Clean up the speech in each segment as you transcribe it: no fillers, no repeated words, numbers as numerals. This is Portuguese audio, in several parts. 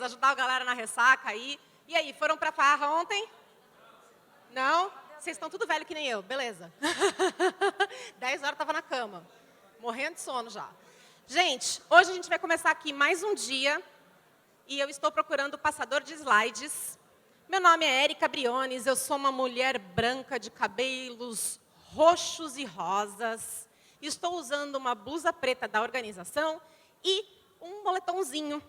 ajudar a galera na ressaca aí. E aí, foram pra farra ontem? Não? Vocês estão tudo velho que nem eu, beleza. 10 horas eu tava na cama, morrendo de sono já. Gente, hoje a gente vai começar aqui mais um dia e eu estou procurando o passador de slides. Meu nome é Érica Briones, eu sou uma mulher branca de cabelos roxos e rosas. Estou usando uma blusa preta da organização e um moletomzinho.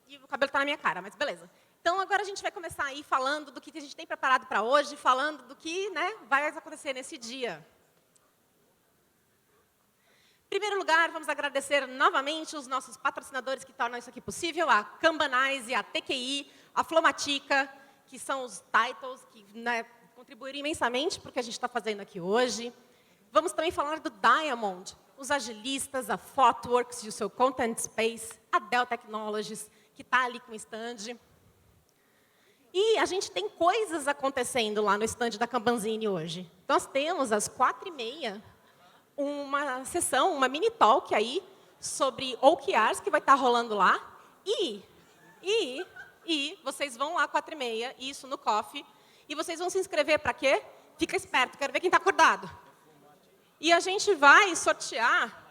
E o cabelo está na minha cara, mas beleza. Então, agora a gente vai começar aí falando do que a gente tem preparado para hoje, falando do que vai acontecer nesse dia. Em primeiro lugar, vamos agradecer novamente os nossos patrocinadores que tornam isso aqui possível, a Cambanize, a TQI, a Flomatica, que são os titles que contribuíram imensamente para o que a gente está fazendo aqui hoje. Vamos também falar do Diamond, os agilistas, a Thoughtworks e o seu Content Space, a Dell Technologies, que está ali com o stand. E a gente tem coisas acontecendo lá no stand da Kanbanzine hoje. Nós temos, às 4h30, uma sessão, uma mini talk aí, sobre OKRs, que vai estar rolando lá. E vocês vão lá, 4h30, isso no coffee, e vocês vão se inscrever para quê? Fica esperto, quero ver quem está acordado. E a gente vai sortear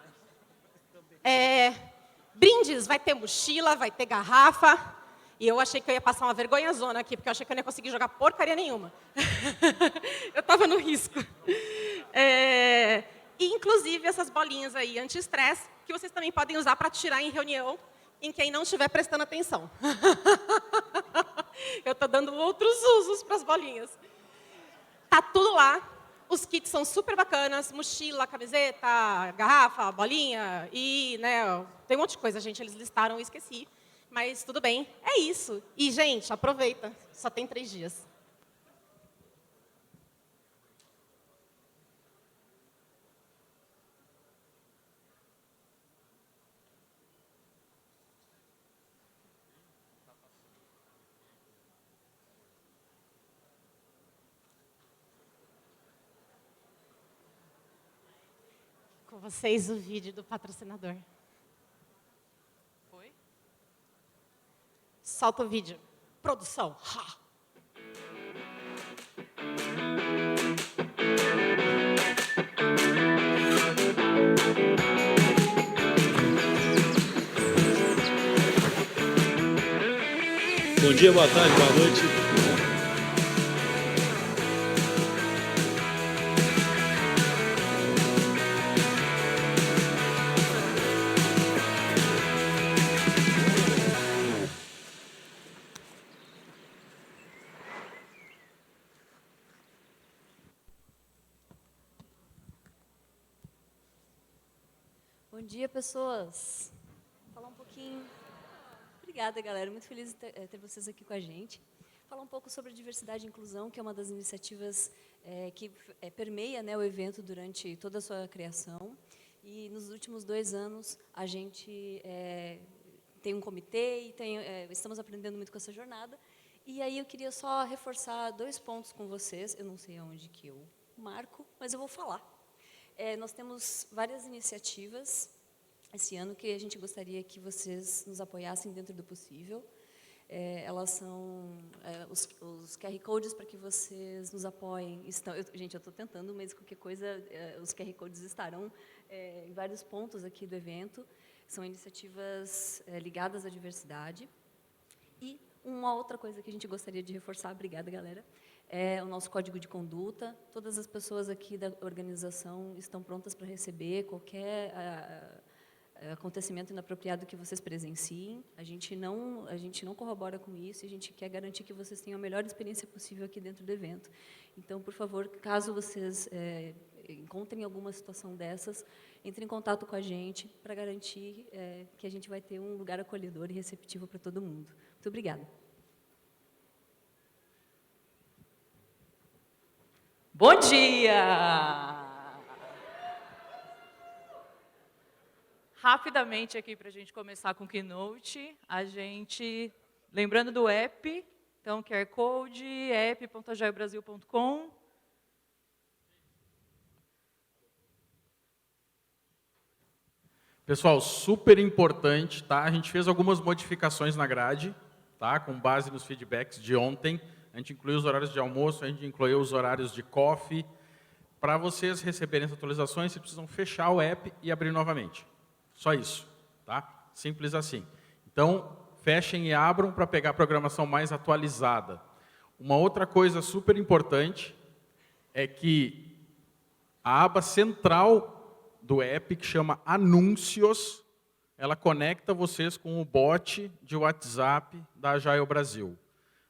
brindes, vai ter mochila, vai ter garrafa. E eu achei que eu ia passar uma vergonhazona aqui, porque eu achei que eu não ia conseguir jogar porcaria nenhuma. Eu estava no risco. E, inclusive, essas bolinhas aí anti-estresse, que vocês também podem usar para tirar em reunião em quem não estiver prestando atenção. Eu estou dando outros usos para as bolinhas. Tá tudo lá. Os kits são super bacanas, mochila, camiseta, garrafa, bolinha e tem um monte de coisa, gente, eles listaram e esqueci. Mas tudo bem, é isso. E, gente, aproveita, só tem 3 dias. Com vocês o vídeo do patrocinador. Foi? Solta o vídeo. Produção. Ha! Bom dia, boa tarde, boa noite. Bom dia, pessoas. Vou falar um pouquinho. Obrigada, galera. Muito feliz de ter vocês aqui com a gente. Falar um pouco sobre diversidade e inclusão, que é uma das iniciativas que permeia o evento durante toda a sua criação. E nos últimos 2 anos, a gente tem um comitê e estamos aprendendo muito com essa jornada. E aí eu queria só reforçar 2 pontos com vocês. Eu não sei aonde que eu marco, mas eu vou falar. Nós temos várias iniciativas esse ano que a gente gostaria que vocês nos apoiassem dentro do possível. Elas são os QR Codes para que vocês nos apoiem. Gente, eu estou tentando, mas qualquer coisa, os QR Codes estarão em vários pontos aqui do evento. São iniciativas ligadas à diversidade. E uma outra coisa que a gente gostaria de reforçar, obrigada, galera, é o nosso código de conduta. Todas as pessoas aqui da organização estão prontas para receber qualquer acontecimento inapropriado que vocês presenciem. A gente não corrobora com isso e a gente quer garantir que vocês tenham a melhor experiência possível aqui dentro do evento. Então, por favor, caso vocês encontrem alguma situação dessas, entrem em contato com a gente para garantir que a gente vai ter um lugar acolhedor e receptivo para todo mundo. Muito obrigada. Bom dia! Rapidamente aqui para a gente começar com o Keynote, lembrando do app, então QR Code, app.agilebrasil.com. Pessoal, super importante, tá? A gente fez algumas modificações na grade, tá? Com base nos feedbacks de ontem. A gente incluiu os horários de almoço, a gente incluiu os horários de coffee. Para vocês receberem as atualizações, vocês precisam fechar o app e abrir novamente. Só isso, tá? Simples assim. Então, fechem e abram para pegar a programação mais atualizada. Uma outra coisa super importante é que a aba central do app, que chama Anúncios, ela conecta vocês com o bot de WhatsApp da Agile Brasil.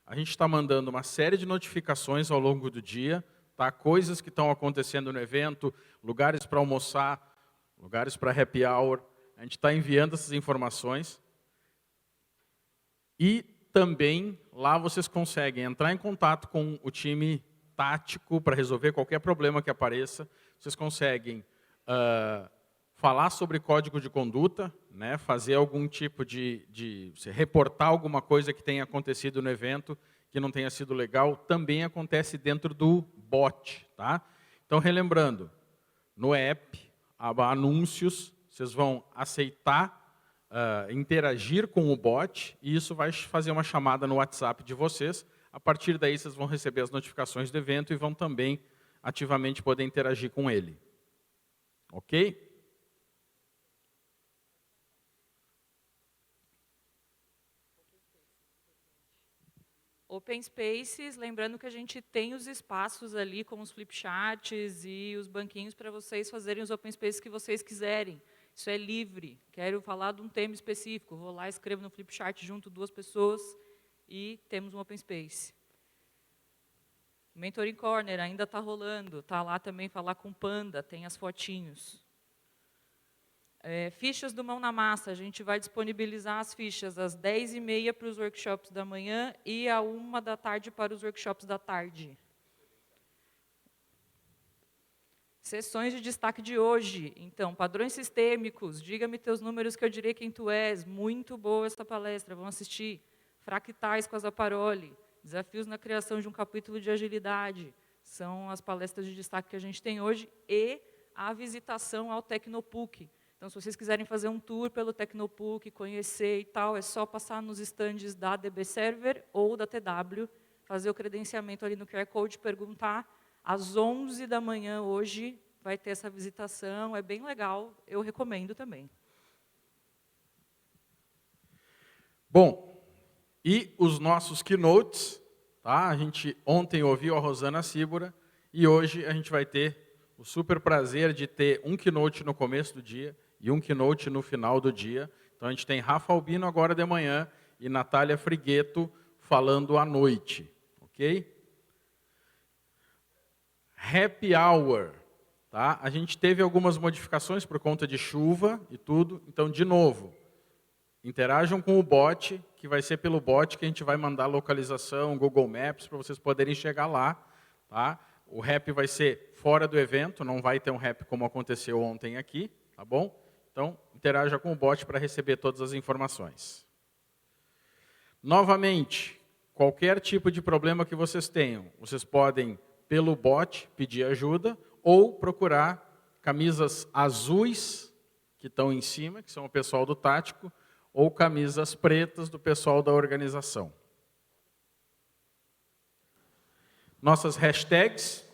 A gente está mandando uma série de notificações ao longo do dia, tá? Coisas que estão acontecendo no evento, lugares para almoçar, lugares para happy hour. A gente está enviando essas informações. E também lá vocês conseguem entrar em contato com o time tático para resolver qualquer problema que apareça. Vocês conseguem falar sobre código de conduta, né, fazer algum tipo de reportar alguma coisa que tenha acontecido no evento que não tenha sido legal, também acontece dentro do bot. Tá? Então, relembrando, no app, aba Anúncios, vocês vão aceitar interagir com o bot, e isso vai fazer uma chamada no WhatsApp de vocês. A partir daí, vocês vão receber as notificações do evento e vão também ativamente poder interagir com ele. Ok? Open Spaces, lembrando que a gente tem os espaços ali, como os flipcharts e os banquinhos para vocês fazerem os Open Spaces que vocês quiserem. Isso é livre. Quero falar de um tema específico. Vou lá, escrevo no flipchart, junto 2 pessoas e temos um Open Space. Mentoring Corner ainda está rolando. Está lá também falar com o Panda, tem as fotinhos. Fichas do Mão na Massa. A gente vai disponibilizar as fichas às 10h30 para os workshops da manhã e à 1 da tarde para os workshops da tarde. Sessões de destaque de hoje. Então, padrões sistêmicos, diga-me teus números que eu direi quem tu és. Muito boa essa palestra, vão assistir. Fractais com a Zaparoli, desafios na criação de um capítulo de agilidade. São as palestras de destaque que a gente tem hoje e a visitação ao Tecnopuc. Então, se vocês quiserem fazer um tour pelo Tecnopuc, conhecer e tal, é só passar nos estandes da DB Server ou da TW, fazer o credenciamento ali no QR Code, perguntar. Às 11 da manhã, hoje, vai ter essa visitação, é bem legal, eu recomendo também. Bom, e os nossos keynotes, tá? A gente ontem ouviu a Rosana Cíbora, e hoje a gente vai ter o super prazer de ter um keynote no começo do dia e um keynote no final do dia. Então, a gente tem Rafa Albino agora de manhã e Natália Frigueto falando à noite. Ok? Happy Hour. Tá? A gente teve algumas modificações por conta de chuva e tudo. Então, de novo, interajam com o bot, que vai ser pelo bot que a gente vai mandar localização, Google Maps, para vocês poderem chegar lá. Tá? O Happy vai ser fora do evento, não vai ter um Happy como aconteceu ontem aqui. Tá bom? Então, interaja com o bot para receber todas as informações. Novamente, qualquer tipo de problema que vocês tenham, vocês podem, pelo bot, pedir ajuda ou procurar camisas azuis, que estão em cima, que são o pessoal do tático, ou camisas pretas do pessoal da organização. Nossas hashtags.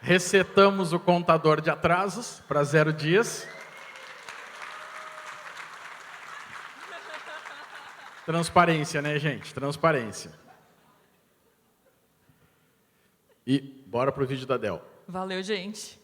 Resetamos o contador de atrasos para 0 dias. Transparência, né, gente? Transparência. E bora para o vídeo da Del. Valeu, gente.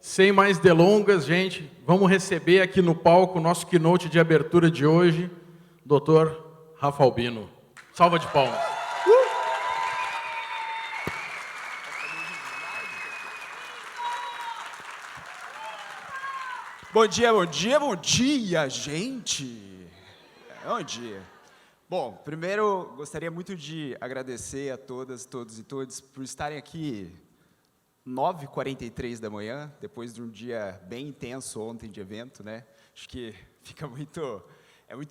Sem mais delongas, gente, vamos receber aqui no palco o nosso keynote de abertura de hoje, Dr. Rafa Albino. Salva de palmas. Bom dia, bom dia, bom dia, gente. Bom dia. Bom, primeiro, gostaria muito de agradecer a todas, todos e todos por estarem aqui 9h43 da manhã, depois de um dia bem intenso ontem de evento, né? Acho que fica muito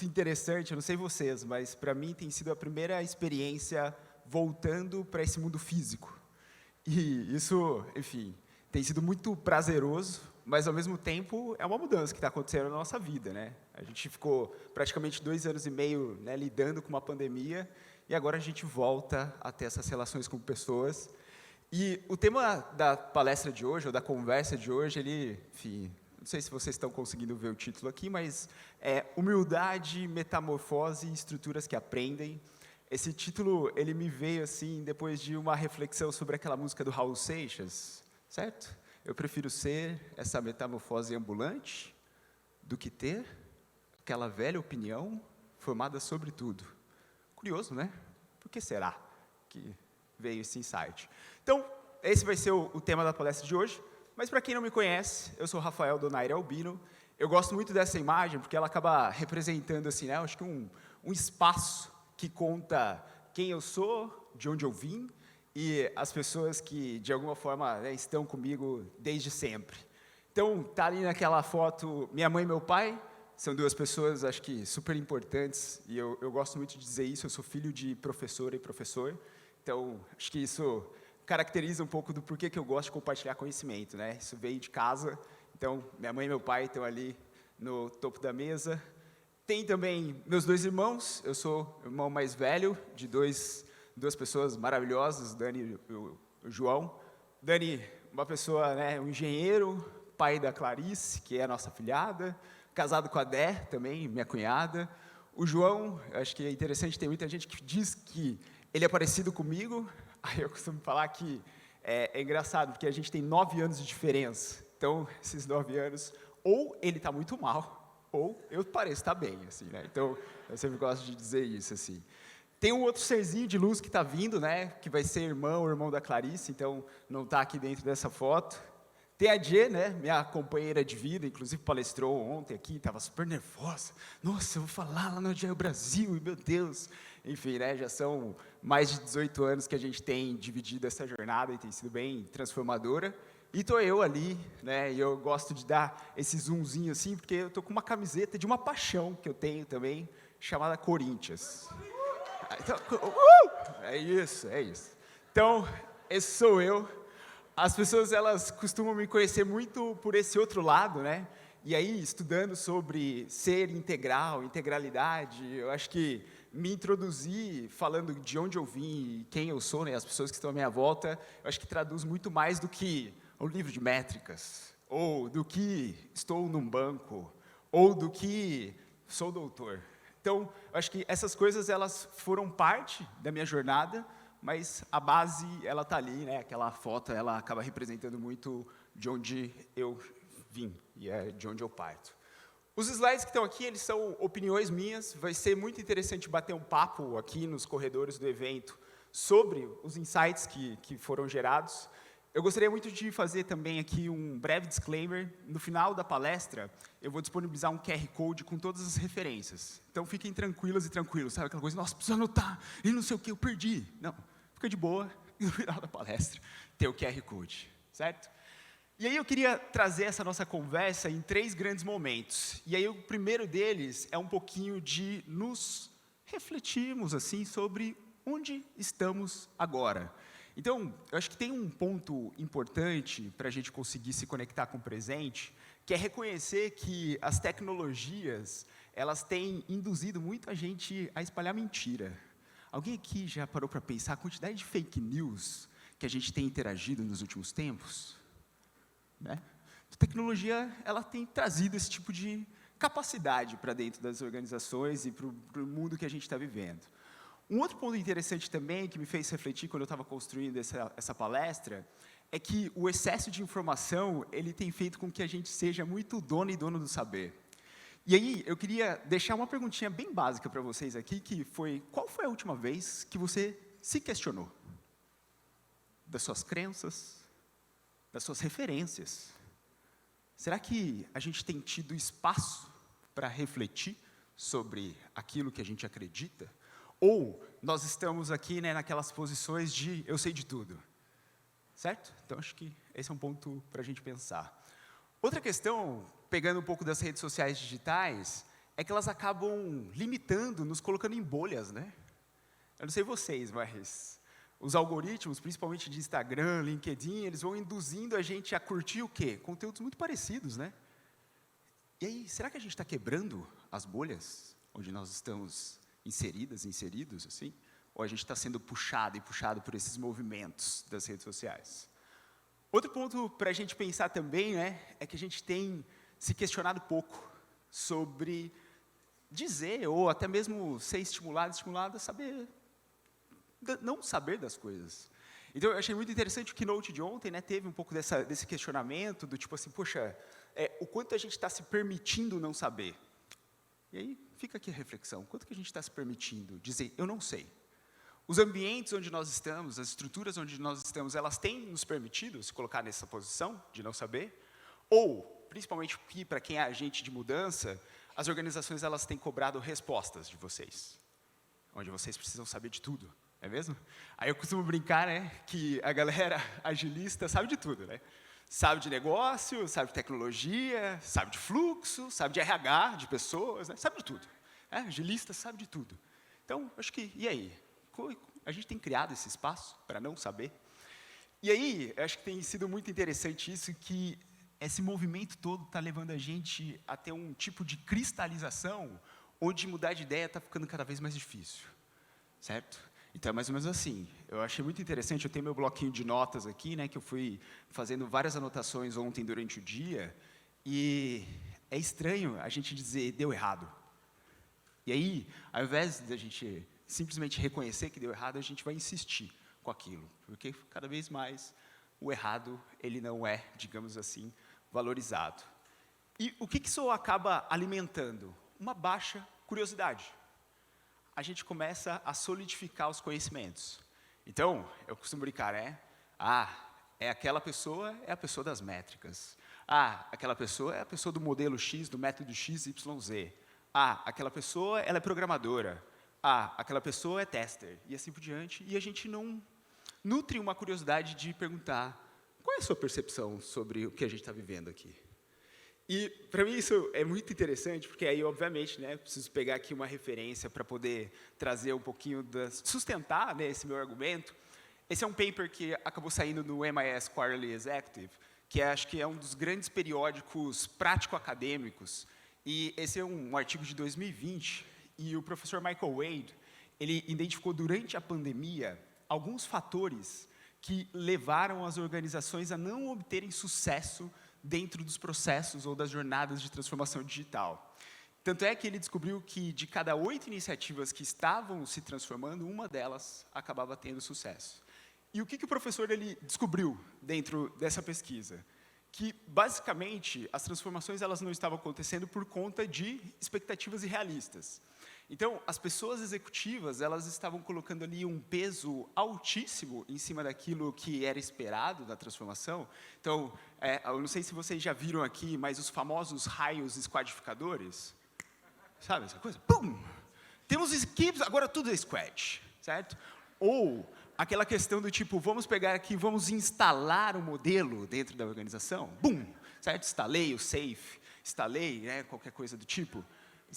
interessante, eu não sei vocês, mas para mim tem sido a primeira experiência voltando para esse mundo físico. E isso, enfim, tem sido muito prazeroso, mas ao mesmo tempo é uma mudança que está acontecendo na nossa vida, né? A gente ficou praticamente 2 anos e meio, né, lidando com uma pandemia e agora a gente volta a ter essas relações com pessoas. E o tema da palestra de hoje, ou da conversa de hoje, ele, enfim, não sei se vocês estão conseguindo ver o título aqui, mas é Humildade, Metamorfose e Estruturas que Aprendem. Esse título, ele me veio assim, depois de uma reflexão sobre aquela música do Raul Seixas, certo? Eu prefiro ser essa metamorfose ambulante do que ter aquela velha opinião formada sobre tudo. Curioso, né? Por que será que veio esse insight? Então, esse vai ser o tema da palestra de hoje, mas para quem não me conhece, eu sou o Rafael Donaire Albino. Eu gosto muito dessa imagem porque ela acaba representando assim, né, acho que um espaço que conta quem eu sou, de onde eu vim e as pessoas que de alguma forma, né, estão comigo desde sempre. Então, tá ali naquela foto minha mãe e meu pai, são 2 pessoas, acho que super importantes, e eu gosto muito de dizer isso, eu sou filho de professora e professor, então acho que isso caracteriza um pouco do porquê que eu gosto de compartilhar conhecimento, né? Isso veio de casa, então minha mãe e meu pai estão ali no topo da mesa. Tem também meus 2 irmãos, eu sou o irmão mais velho de duas pessoas maravilhosas, Dani e o João. Dani, uma pessoa, né, um engenheiro, pai da Clarice, que é a nossa afilhada, casado com a Dé, também, minha cunhada. O João, acho que é interessante, tem muita gente que diz que ele é parecido comigo. Aí eu costumo falar que é engraçado, porque a gente tem 9 anos de diferença. Então, esses 9 anos, ou ele está muito mal, ou eu pareço estar bem, assim, né? Então, eu sempre gosto de dizer isso, assim. Tem um outro serzinho de luz que está vindo, né? Que vai ser irmão da Clarice, então não está aqui dentro dessa foto. Tem a Gê, né? Minha companheira de vida, inclusive palestrou ontem aqui, estava super nervosa. Nossa, eu vou falar lá no Agile Brasil, e meu Deus. Enfim, né, já são mais de 18 anos que a gente tem dividido essa jornada e tem sido bem transformadora. E estou eu ali, né, e eu gosto de dar esse zoomzinho assim, porque eu estou com uma camiseta de uma paixão que eu tenho também, chamada Corinthians. Então, é isso. Então, esse sou eu. As pessoas, elas costumam me conhecer muito por esse outro lado, né? E aí, estudando sobre ser integral, integralidade, eu acho que me introduzir falando de onde eu vim e quem eu sou, né, as pessoas que estão à minha volta, eu acho que traduz muito mais do que um livro de métricas, ou do que estou num banco, ou do que sou doutor. Então, eu acho que essas coisas, elas foram parte da minha jornada, mas a base, ela está ali, né, aquela foto, ela acaba representando muito de onde eu vim, e é de onde eu parto. Os slides que estão aqui, eles são opiniões minhas, vai ser muito interessante bater um papo aqui nos corredores do evento sobre os insights que foram gerados. Eu gostaria muito de fazer também aqui um breve disclaimer. No final da palestra, eu vou disponibilizar um QR Code com todas as referências. Então, fiquem tranquilas e tranquilos, sabe aquela coisa, nossa, preciso anotar, e não sei o que, eu perdi. Não, fica de boa, e no final da palestra tem o QR Code, certo? E aí eu queria trazer essa nossa conversa em 3 grandes momentos. E aí o primeiro deles é um pouquinho de nos refletirmos assim, sobre onde estamos agora. Então, eu acho que tem um ponto importante para a gente conseguir se conectar com o presente, que é reconhecer que as tecnologias, elas têm induzido muito a gente a espalhar mentira. Alguém aqui já parou para pensar a quantidade de fake news que a gente tem interagido nos últimos tempos? Né? A tecnologia, ela tem trazido esse tipo de capacidade para dentro das organizações e para o mundo que a gente está vivendo. Um outro ponto interessante também, que me fez refletir quando eu estava construindo essa palestra, é que o excesso de informação, ele tem feito com que a gente seja muito dono e dono do saber. E aí, eu queria deixar uma perguntinha bem básica para vocês aqui, que foi, qual foi a última vez que você se questionou? Das suas crenças, das suas referências. Será que a gente tem tido espaço para refletir sobre aquilo que a gente acredita? Ou nós estamos aqui, né, naquelas posições de eu sei de tudo? Certo? Então, acho que esse é um ponto para a gente pensar. Outra questão, pegando um pouco das redes sociais digitais, é que elas acabam limitando, nos colocando em bolhas, né? Eu não sei vocês, mas os algoritmos, principalmente de Instagram, LinkedIn, eles vão induzindo a gente a curtir o quê? Conteúdos muito parecidos, né? E aí, será que a gente está quebrando as bolhas onde nós estamos inseridos, assim? Ou a gente está sendo puxado e puxado por esses movimentos das redes sociais? Outro ponto para a gente pensar também, né, é que a gente tem se questionado pouco sobre dizer, ou até mesmo ser estimulado a saber, não saber das coisas. Então, eu achei muito interessante o keynote de ontem, né, teve um pouco desse questionamento, do tipo assim, poxa, o quanto a gente está se permitindo não saber. E aí, fica aqui a reflexão, quanto que a gente está se permitindo dizer, eu não sei. Os ambientes onde nós estamos, as estruturas onde nós estamos, elas têm nos permitido se colocar nessa posição de não saber? Ou, principalmente aqui, para quem é agente de mudança, as organizações elas têm cobrado respostas de vocês, onde vocês precisam saber de tudo, não é mesmo? Aí eu costumo brincar, né, que a galera agilista sabe de tudo, né? Sabe de negócio, sabe de tecnologia, sabe de fluxo, sabe de RH, de pessoas, né? Sabe de tudo. Agilista sabe de tudo. Então, acho que, e aí? A gente tem criado esse espaço para não saber? E aí, acho que tem sido muito interessante isso, que esse movimento todo está levando a gente a ter um tipo de cristalização, onde mudar de ideia está ficando cada vez mais difícil, certo? Então, é mais ou menos assim. Eu achei muito interessante, eu tenho meu bloquinho de notas aqui, né, que eu fui fazendo várias anotações ontem durante o dia, e é estranho a gente dizer, deu errado. E aí, ao invés da gente simplesmente reconhecer que deu errado, a gente vai insistir com aquilo, porque cada vez mais o errado, ele não é, digamos assim, valorizado. E o que isso acaba alimentando? Uma baixa curiosidade. A gente começa a solidificar os conhecimentos. Então, eu costumo brincar, é aquela pessoa, é a pessoa das métricas. Aquela pessoa é a pessoa do modelo X, do método XYZ. Aquela pessoa, ela é programadora. Aquela pessoa é tester, e assim por diante, e a gente não nutre uma curiosidade de perguntar qual é a sua percepção sobre o que a gente está vivendo aqui. E, para mim, isso é muito interessante, porque aí, obviamente, né, preciso pegar aqui uma referência para poder trazer um pouquinho, sustentar, né, esse meu argumento. Esse é um paper que acabou saindo no MIS Quarterly Executive, que acho que é um dos grandes periódicos prático-acadêmicos, e esse é um artigo de 2020, e o professor Michael Wade, ele identificou durante a pandemia alguns fatores que levaram as organizações a não obterem sucesso dentro dos processos ou das jornadas de transformação digital. Tanto é que ele descobriu que de cada 8 iniciativas que estavam se transformando, uma delas acabava tendo sucesso. E o que o professor ele descobriu dentro dessa pesquisa? Que, basicamente, as transformações elas não estavam acontecendo por conta de expectativas irrealistas. Então, as pessoas executivas, elas estavam colocando ali um peso altíssimo em cima daquilo que era esperado da transformação. Então, eu não sei se vocês já viram aqui, mas os famosos raios esquadificadores, sabe essa coisa? Pum! Temos equipes, agora tudo é squad, certo? Ou aquela questão do tipo, vamos pegar aqui, vamos instalar um modelo dentro da organização, bum! Certo? Instalei o safe, instalei, né, qualquer coisa do tipo.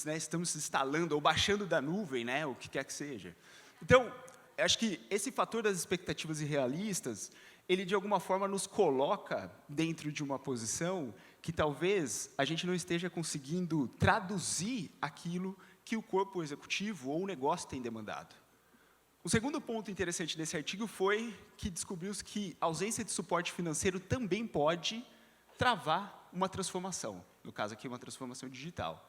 Né, estamos instalando ou baixando da nuvem, né, o que quer que seja. Então, acho que esse fator das expectativas irrealistas, ele de alguma forma nos coloca dentro de uma posição que talvez a gente não esteja conseguindo traduzir aquilo que o corpo executivo ou o negócio tem demandado. O segundo ponto interessante desse artigo foi que descobriu-se que a ausência de suporte financeiro também pode travar uma transformação, no caso aqui uma transformação digital.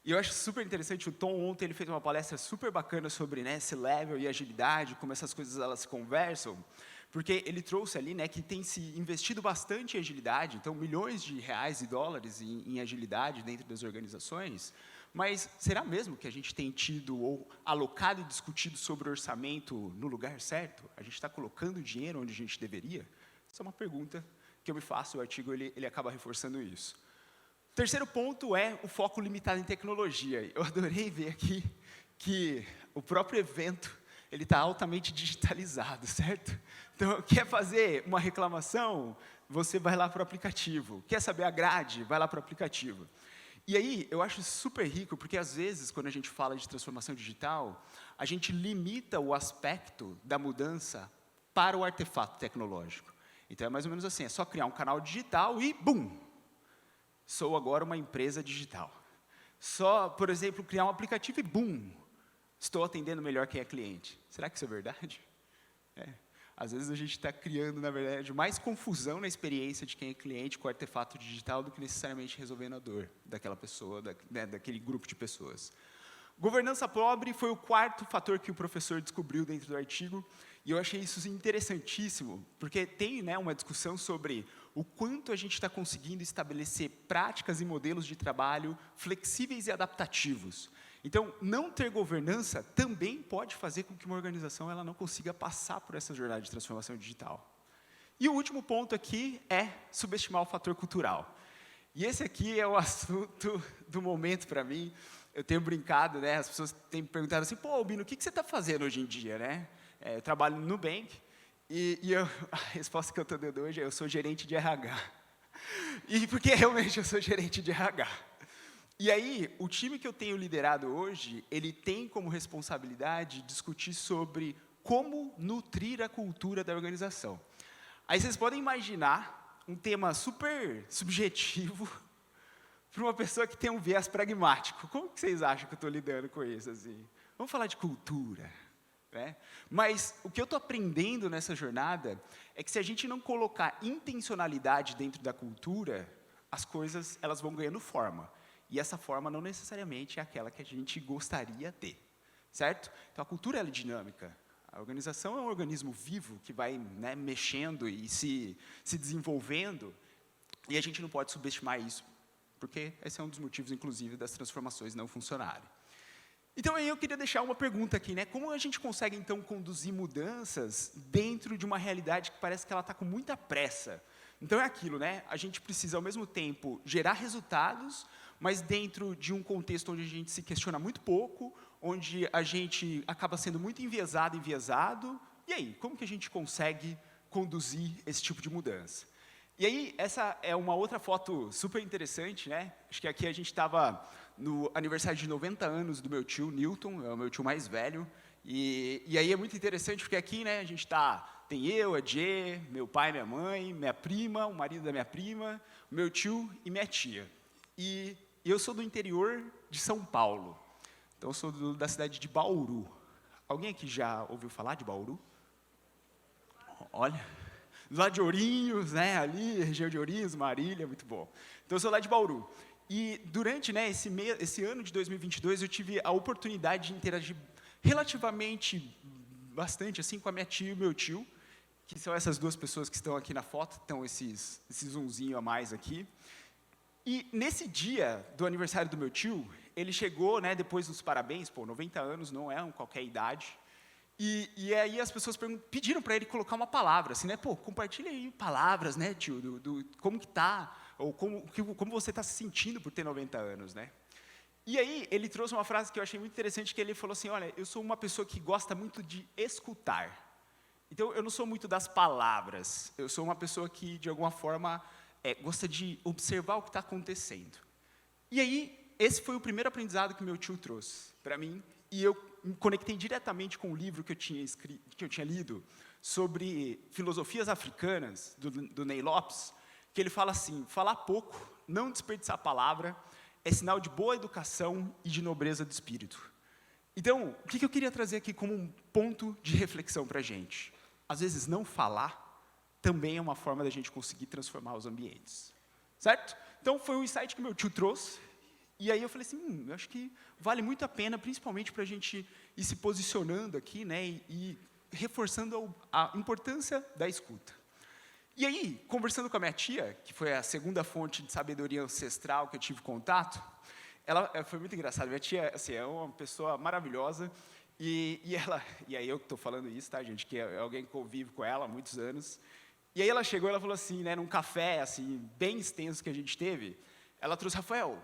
E eu acho super interessante, o Tom ontem ele fez uma palestra super bacana sobre, né, esse level e agilidade, como essas coisas elas se conversam, Porque ele trouxe ali, né, que tem se investido bastante em agilidade, então milhões de reais e dólares em agilidade dentro das organizações, mas será mesmo que a gente tem tido ou alocado e discutido sobre orçamento no lugar certo? A gente está colocando dinheiro onde a gente deveria? Essa é uma pergunta que eu me faço, o artigo ele acaba reforçando isso. O terceiro ponto é o foco limitado em tecnologia. Eu adorei ver aqui que o próprio evento ele está altamente digitalizado, certo? Então, quer fazer uma reclamação, você vai lá para o aplicativo. Quer saber a grade, vai lá para o aplicativo. E aí, eu acho super rico, porque às vezes, quando a gente fala de transformação digital, a gente limita o aspecto da mudança para o artefato tecnológico. Então, é mais ou menos assim, é só criar um canal digital e, bum, sou agora uma empresa digital. Só, por exemplo, criar um aplicativo e, bum, estou atendendo melhor quem é cliente. Será que isso é verdade? Às vezes a gente está criando, na verdade, mais confusão na experiência de quem é cliente com o artefato digital do que necessariamente resolvendo a dor daquela pessoa, daquele grupo de pessoas. Governança pobre foi o quarto fator que o professor descobriu dentro do artigo, e eu achei isso interessantíssimo, porque tem, né, uma discussão sobre o quanto a gente está conseguindo estabelecer práticas e modelos de trabalho flexíveis e adaptativos. Então, não ter governança também pode fazer com que uma organização ela não consiga passar por essa jornada de transformação digital. E o último ponto aqui é subestimar o fator cultural. E esse aqui é o assunto do momento para mim. Eu tenho brincado, né? As pessoas têm me perguntado assim, pô, Bino, o que você está fazendo hoje em dia, né? Eu trabalho no Nubank e a resposta que eu estou dando hoje é eu sou gerente de RH. E porque realmente eu sou gerente de RH. E aí, o time que eu tenho liderado hoje, ele tem como responsabilidade discutir sobre como nutrir a cultura da organização. Aí vocês podem imaginar um tema super subjetivo para uma pessoa que tem um viés pragmático. Como que vocês acham que eu estou lidando com isso? Assim? Vamos falar de cultura. Né? Mas o que eu estou aprendendo nessa jornada é que se a gente não colocar intencionalidade dentro da cultura, as coisas elas vão ganhando forma. E essa forma não necessariamente é aquela que a gente gostaria de ter, certo? Então, a cultura ela é dinâmica. A organização é um organismo vivo que vai, né, mexendo e se desenvolvendo, e a gente não pode subestimar isso, porque esse é um dos motivos, inclusive, das transformações não funcionarem. Então, aí eu queria deixar uma pergunta aqui, né? Como a gente consegue, então, conduzir mudanças dentro de uma realidade que parece que ela está com muita pressa? Então, é aquilo, né? A gente precisa, ao mesmo tempo, gerar resultados, mas dentro de um contexto onde a gente se questiona muito pouco, onde a gente acaba sendo muito enviesado. E aí, como que a gente consegue conduzir esse tipo de mudança? E aí, essa é uma outra foto super interessante, né? Acho que aqui a gente estava no aniversário de 90 anos do meu tio, Newton, é o meu tio mais velho. E aí é muito interessante, porque aqui, né, a gente tem eu, a Jê, meu pai, minha mãe, minha prima, o marido da minha prima, meu tio e minha tia. E eu sou do interior de São Paulo. Então, eu sou da cidade de Bauru. Alguém aqui já ouviu falar de Bauru? Olha, lá de Ourinhos, né, ali, região de Ourinhos, Marília, muito bom. Então, eu sou lá de Bauru. E durante, né, esse ano de 2022, eu tive a oportunidade de interagir relativamente bastante assim com a minha tia e o meu tio, que são essas duas pessoas que estão aqui na foto, então esse zoomzinho a mais aqui. E nesse dia do aniversário do meu tio, ele chegou, né, depois dos parabéns, 90 anos não é qualquer idade, e aí as pessoas pediram para ele colocar uma palavra, assim, né, compartilha aí palavras, né, tio, do como que tá, ou como você está se sentindo por ter 90 anos, né. E aí ele trouxe uma frase que eu achei muito interessante, que ele falou assim, olha, eu sou uma pessoa que gosta muito de escutar. Então, eu não sou muito das palavras, eu sou uma pessoa que, de alguma forma, gosta de observar o que está acontecendo. E aí, esse foi o primeiro aprendizado que meu tio trouxe para mim, e eu me conectei diretamente com o livro que eu tinha lido sobre filosofias africanas, do Ney Lopes, que ele fala assim, falar pouco, não desperdiçar a palavra, é sinal de boa educação e de nobreza de espírito. Então, o que eu queria trazer aqui como um ponto de reflexão para a gente? Às vezes, não falar também é uma forma da gente conseguir transformar os ambientes. Certo? Então, foi um insight que meu tio trouxe, e aí eu falei assim, eu acho que vale muito a pena, principalmente para a gente ir se posicionando aqui, né, e reforçando a importância da escuta. E aí, conversando com a minha tia, que foi a segunda fonte de sabedoria ancestral que eu tive contato, ela foi muito engraçada. Minha tia, assim, é uma pessoa maravilhosa, e aí eu que estou falando isso, tá, gente, que é alguém que convive com ela há muitos anos. E aí ela chegou e ela falou assim, né, num café assim, bem extenso que a gente teve, ela trouxe: Rafael,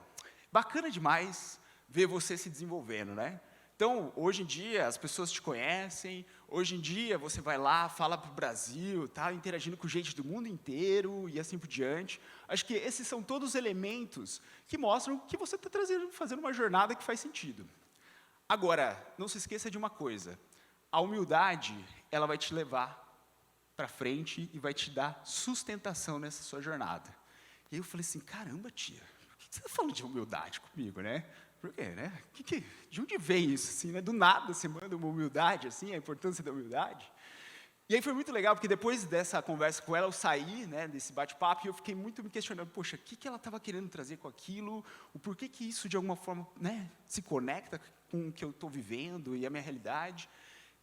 bacana demais ver você se desenvolvendo, né? Então, hoje em dia, as pessoas te conhecem, hoje em dia você vai lá, fala para o Brasil, tá interagindo com gente do mundo inteiro e assim por diante. Acho que esses são todos elementos que mostram que você está fazendo uma jornada que faz sentido. Agora, não se esqueça de uma coisa: a humildade, ela vai te levar para frente e vai te dar sustentação nessa sua jornada. E aí eu falei assim: caramba, tia, por que você está falando de humildade comigo, né? Por quê, né? De onde vem isso, assim, né? Do nada você manda uma humildade, assim, a importância da humildade. E aí foi muito legal, porque depois dessa conversa com ela, eu saí, né, desse bate-papo, e eu fiquei muito me questionando: poxa, o que ela estava querendo trazer com aquilo? O porquê que isso, de alguma forma, né, se conecta com o que eu estou vivendo e a minha realidade?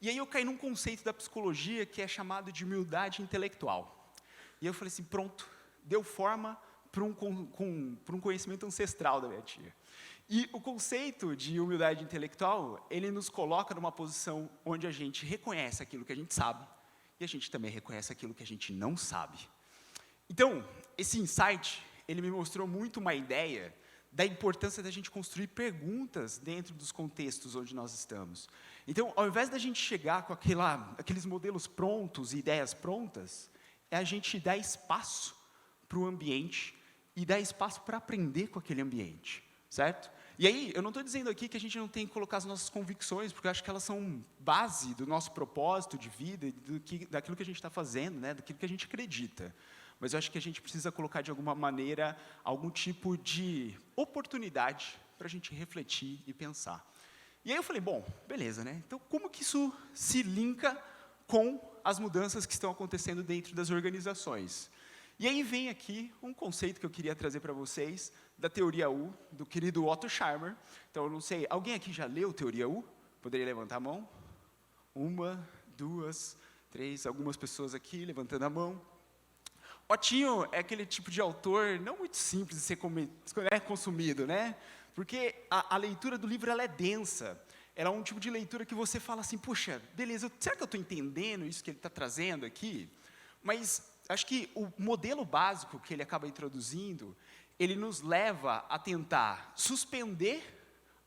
E aí eu caí num conceito da psicologia que é chamado de humildade intelectual. E eu falei assim: pronto, deu forma para um conhecimento ancestral da minha tia. E o conceito de humildade intelectual, ele nos coloca numa posição onde a gente reconhece aquilo que a gente sabe e a gente também reconhece aquilo que a gente não sabe. Então, esse insight, ele me mostrou muito uma ideia da importância da gente construir perguntas dentro dos contextos onde nós estamos. Então, ao invés da gente chegar com aqueles modelos prontos e ideias prontas, é a gente dar espaço para o ambiente e dar espaço para aprender com aquele ambiente, certo? E aí, eu não estou dizendo aqui que a gente não tem que colocar as nossas convicções, porque eu acho que elas são base do nosso propósito de vida, daquilo que a gente está fazendo, né, daquilo que a gente acredita. Mas eu acho que a gente precisa colocar, de alguma maneira, algum tipo de oportunidade para a gente refletir e pensar. E aí eu falei: bom, beleza, né? Então, como que isso se linka com as mudanças que estão acontecendo dentro das organizações? E aí vem aqui um conceito que eu queria trazer para vocês, da Teoria U, do querido Otto Scharmer. Então, eu não sei, alguém aqui já leu Teoria U? Poderia levantar a mão? 1, 2, 3, algumas pessoas aqui levantando a mão. Otinho é aquele tipo de autor não muito simples de ser consumido, né? Porque a leitura do livro, ela é densa. Ela é um tipo de leitura que você fala assim: puxa, beleza, será que eu estou entendendo isso que ele está trazendo aqui? Mas acho que o modelo básico que ele acaba introduzindo, ele nos leva a tentar suspender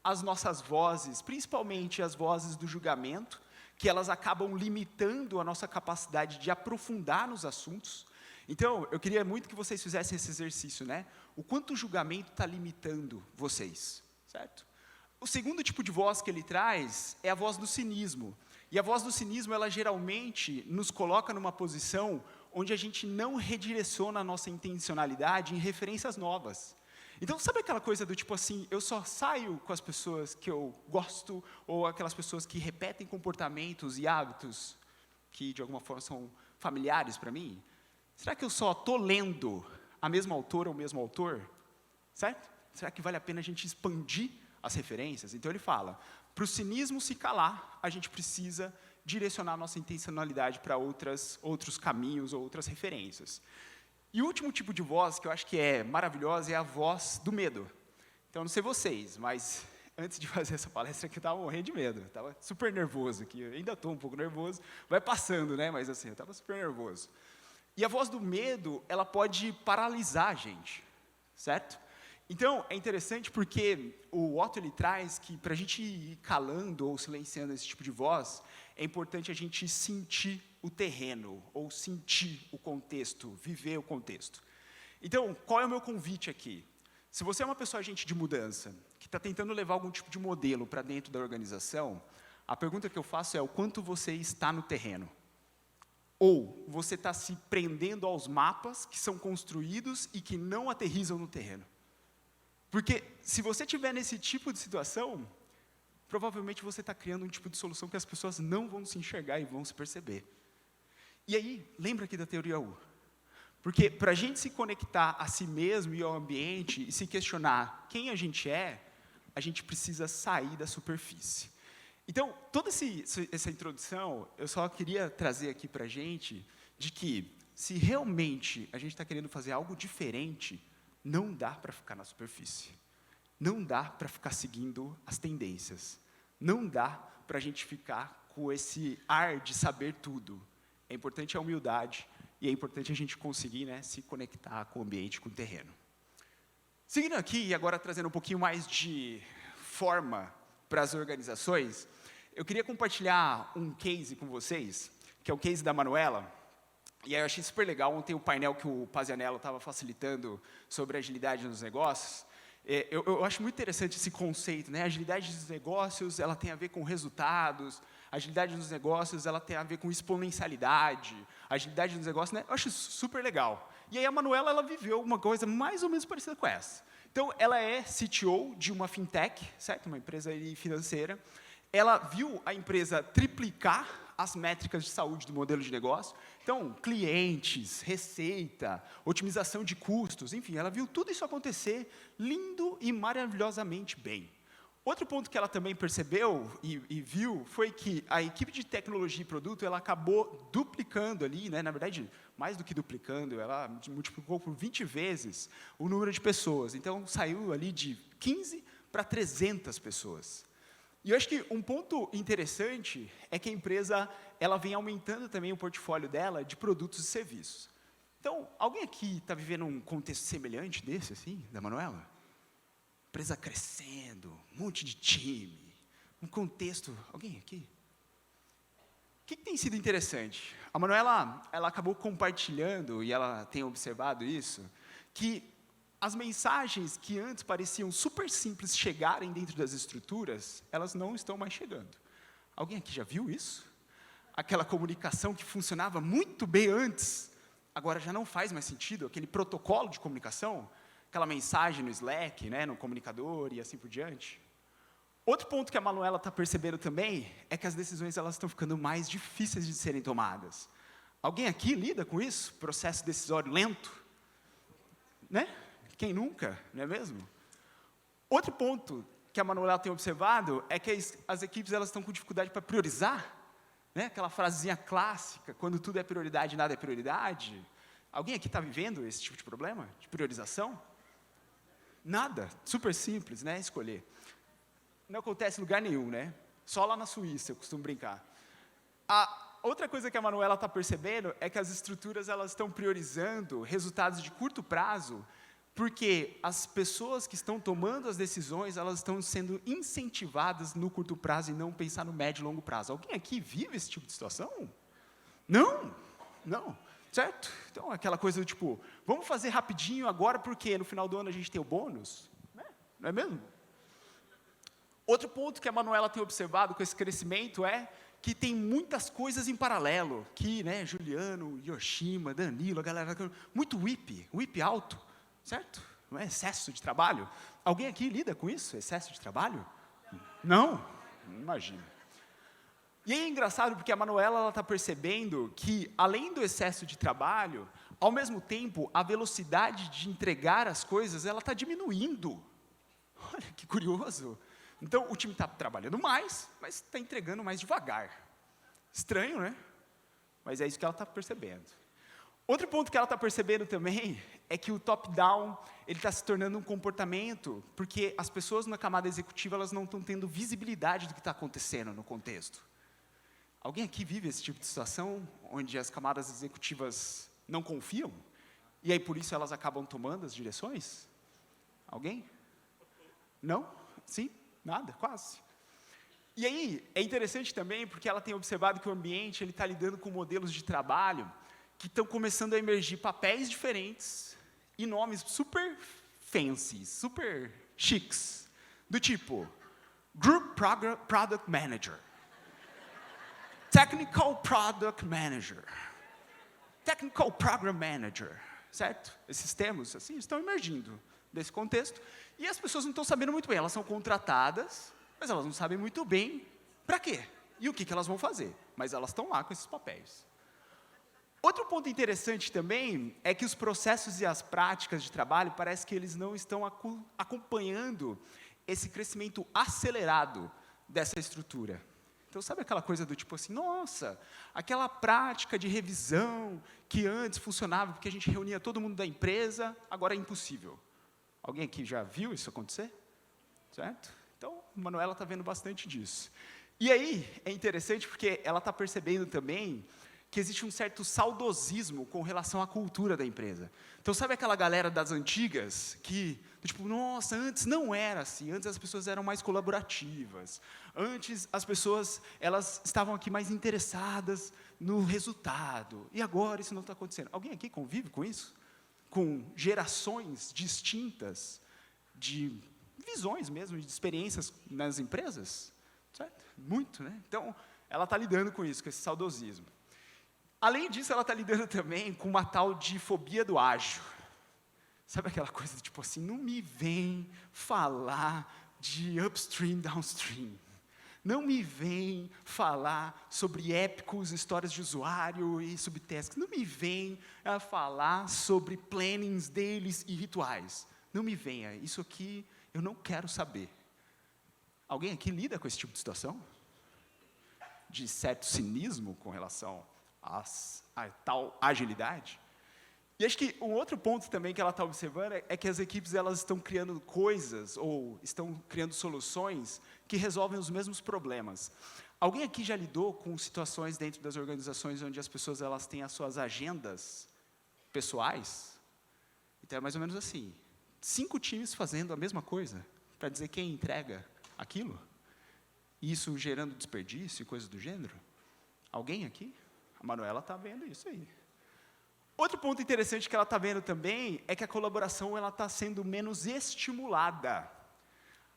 as nossas vozes, principalmente as vozes do julgamento, que elas acabam limitando a nossa capacidade de aprofundar nos assuntos. Então, eu queria muito que vocês fizessem esse exercício, né? O quanto o julgamento está limitando vocês, certo? O segundo tipo de voz que ele traz é a voz do cinismo. E a voz do cinismo, ela geralmente nos coloca numa posição onde a gente não redireciona a nossa intencionalidade em referências novas. Então, sabe aquela coisa do tipo assim: eu só saio com as pessoas que eu gosto, ou aquelas pessoas que repetem comportamentos e hábitos que, de alguma forma, são familiares para mim? Será que eu só estou lendo a mesma autora ou o mesmo autor? Certo? Será que vale a pena a gente expandir as referências? Então ele fala: para o cinismo se calar, a gente precisa direcionar a nossa intencionalidade para outros caminhos ou outras referências. E o último tipo de voz, que eu acho que é maravilhosa, é a voz do medo. Então, não sei vocês, mas antes de fazer essa palestra aqui, eu estava morrendo de medo. Estava super nervoso aqui. Eu ainda estou um pouco nervoso. Vai passando, né? Mas assim, eu estava super nervoso. E a voz do medo, ela pode paralisar a gente, certo? Então, é interessante porque o Otto, ele traz que, para a gente ir calando ou silenciando esse tipo de voz, é importante a gente sentir o terreno, ou sentir o contexto, viver o contexto. Então, qual é o meu convite aqui? Se você é uma pessoa agente de mudança, que está tentando levar algum tipo de modelo para dentro da organização, a pergunta que eu faço é: o quanto você está no terreno? Ou você está se prendendo aos mapas que são construídos e que não aterrissam no terreno? Porque se você estiver nesse tipo de situação, provavelmente você está criando um tipo de solução que as pessoas não vão se enxergar e vão se perceber. E aí, lembra aqui da Teoria U. Porque para a gente se conectar a si mesmo e ao ambiente e se questionar quem a gente é, a gente precisa sair da superfície. Então, toda essa introdução, eu só queria trazer aqui para a gente de que, se realmente a gente está querendo fazer algo diferente, não dá para ficar na superfície. Não dá para ficar seguindo as tendências. Não dá para a gente ficar com esse ar de saber tudo. É importante a humildade e é importante a gente conseguir, né, se conectar com o ambiente, com o terreno. Seguindo aqui, e agora trazendo um pouquinho mais de forma para as organizações, eu queria compartilhar um case com vocês, que é o case da Manuela. E aí eu achei super legal, ontem o painel que o Pazianello estava facilitando sobre agilidade nos negócios, eu acho muito interessante esse conceito, né? A agilidade dos negócios, ela tem a ver com resultados, a agilidade dos negócios, ela tem a ver com exponencialidade, a agilidade dos negócios, né? Eu acho super legal. E aí a Manuela, ela viveu uma coisa mais ou menos parecida com essa. Então, ela é CTO de uma fintech, certo? Uma empresa financeira. Ela viu a empresa triplicar as métricas de saúde do modelo de negócio. Então, clientes, receita, otimização de custos, enfim, ela viu tudo isso acontecer lindo e maravilhosamente bem. Outro ponto que ela também percebeu e viu foi que a equipe de tecnologia e produto, ela acabou duplicando ali, né, na verdade, mais do que duplicando, ela multiplicou por 20 vezes o número de pessoas. Então, saiu ali de 15 para 300 pessoas. E eu acho que um ponto interessante é que a empresa ela vem aumentando também o portfólio dela de produtos e serviços. Então, alguém aqui está vivendo um contexto semelhante desse, assim, da Manuela? Empresa crescendo, um monte de time, um contexto... Alguém aqui? O que tem sido interessante? A Manuela, ela acabou compartilhando, e ela tem observado isso, que as mensagens que antes pareciam super simples chegarem dentro das estruturas, elas não estão mais chegando. Alguém aqui já viu isso? Aquela comunicação que funcionava muito bem antes, agora já não faz mais sentido, aquele protocolo de comunicação, aquela mensagem no Slack, né, no comunicador e assim por diante. Outro ponto que a Manuela está percebendo também é que as decisões elas estão ficando mais difíceis de serem tomadas. Alguém aqui lida com isso? Processo decisório lento? Né? Quem nunca, não é mesmo? Outro ponto que a Manuela tem observado é que as equipes elas estão com dificuldade para priorizar, né? Aquela frasezinha clássica, quando tudo é prioridade, nada é prioridade. Alguém aqui está vivendo esse tipo de problema, de priorização? Nada, super simples, né? Escolher. Não acontece em lugar nenhum, né? Só lá na Suíça, eu costumo brincar. A outra coisa que a Manuela está percebendo é que as estruturas elas estão priorizando resultados de curto prazo, porque as pessoas que estão tomando as decisões, elas estão sendo incentivadas no curto prazo e não pensar no médio e longo prazo. Alguém aqui vive esse tipo de situação? Não, não, certo? Então, aquela coisa do tipo, vamos fazer rapidinho agora, porque no final do ano a gente tem o bônus? Não é mesmo? Outro ponto que a Manuela tem observado com esse crescimento é que tem muitas coisas em paralelo, que, né, Juliano, Yoshima, Danilo, a galera, muito whip alto, certo? Não é excesso de trabalho? Alguém aqui lida com isso, excesso de trabalho? Não? Imagina. E é engraçado porque a Manuela está percebendo que, além do excesso de trabalho, ao mesmo tempo, a velocidade de entregar as coisas, ela está diminuindo. Olha, que curioso. Então, o time está trabalhando mais, mas está entregando mais devagar. Estranho, né? Mas é isso que ela está percebendo. Outro ponto que ela está percebendo também é que o top-down ele está se tornando um comportamento, porque as pessoas na camada executiva elas não estão tendo visibilidade do que está acontecendo no contexto. Alguém aqui vive esse tipo de situação, onde as camadas executivas não confiam? E aí, por isso, elas acabam tomando as direções? Alguém? Não? Sim? Nada? Quase. E aí, é interessante também, porque ela tem observado que o ambiente ele está lidando com modelos de trabalho que estão começando a emergir papéis diferentes e nomes super fancy, super chiques, do tipo Group Product Manager, Technical Product Manager, Technical Program Manager, certo? Esses termos assim, estão emergindo desse contexto e as pessoas não estão sabendo muito bem, elas são contratadas, mas elas não sabem muito bem para quê e o que elas vão fazer, mas elas estão lá com esses papéis. Outro ponto interessante também é que os processos e as práticas de trabalho parece que eles não estão acompanhando esse crescimento acelerado dessa estrutura. Então, sabe aquela coisa do tipo assim, nossa, aquela prática de revisão que antes funcionava porque a gente reunia todo mundo da empresa, agora é impossível. Alguém aqui já viu isso acontecer? Certo? Então, a Manuela está vendo bastante disso. E aí, é interessante porque ela está percebendo também que existe um certo saudosismo com relação à cultura da empresa. Então, sabe aquela galera das antigas que, tipo, nossa, antes não era assim, antes as pessoas eram mais colaborativas, antes as pessoas, elas estavam aqui mais interessadas no resultado, e agora isso não está acontecendo. Alguém aqui convive com isso? Com gerações distintas de visões mesmo, de experiências nas empresas? Certo? Muito, né? Então, ela está lidando com isso, com esse saudosismo. Além disso, ela está lidando também com uma tal de fobia do ágil. Sabe aquela coisa, tipo assim, não me vem falar de upstream, downstream. Não me vem falar sobre épicos, histórias de usuário e subtasks. Não me vem falar sobre plannings deles e rituais. Não me venha, isso aqui eu não quero saber. Alguém aqui lida com esse tipo de situação? De certo cinismo com relação a tal agilidade? E acho que um outro ponto também que ela está observando é que as equipes elas estão criando coisas ou estão criando soluções que resolvem os mesmos problemas. Alguém aqui já lidou com situações dentro das organizações onde as pessoas elas têm as suas agendas pessoais? Então é mais ou menos assim, 5 times fazendo a mesma coisa para dizer quem entrega aquilo? E isso gerando desperdício e coisas do gênero? Alguém aqui? A Manuela está vendo isso aí. Outro ponto interessante que ela está vendo também é que a colaboração está sendo menos estimulada.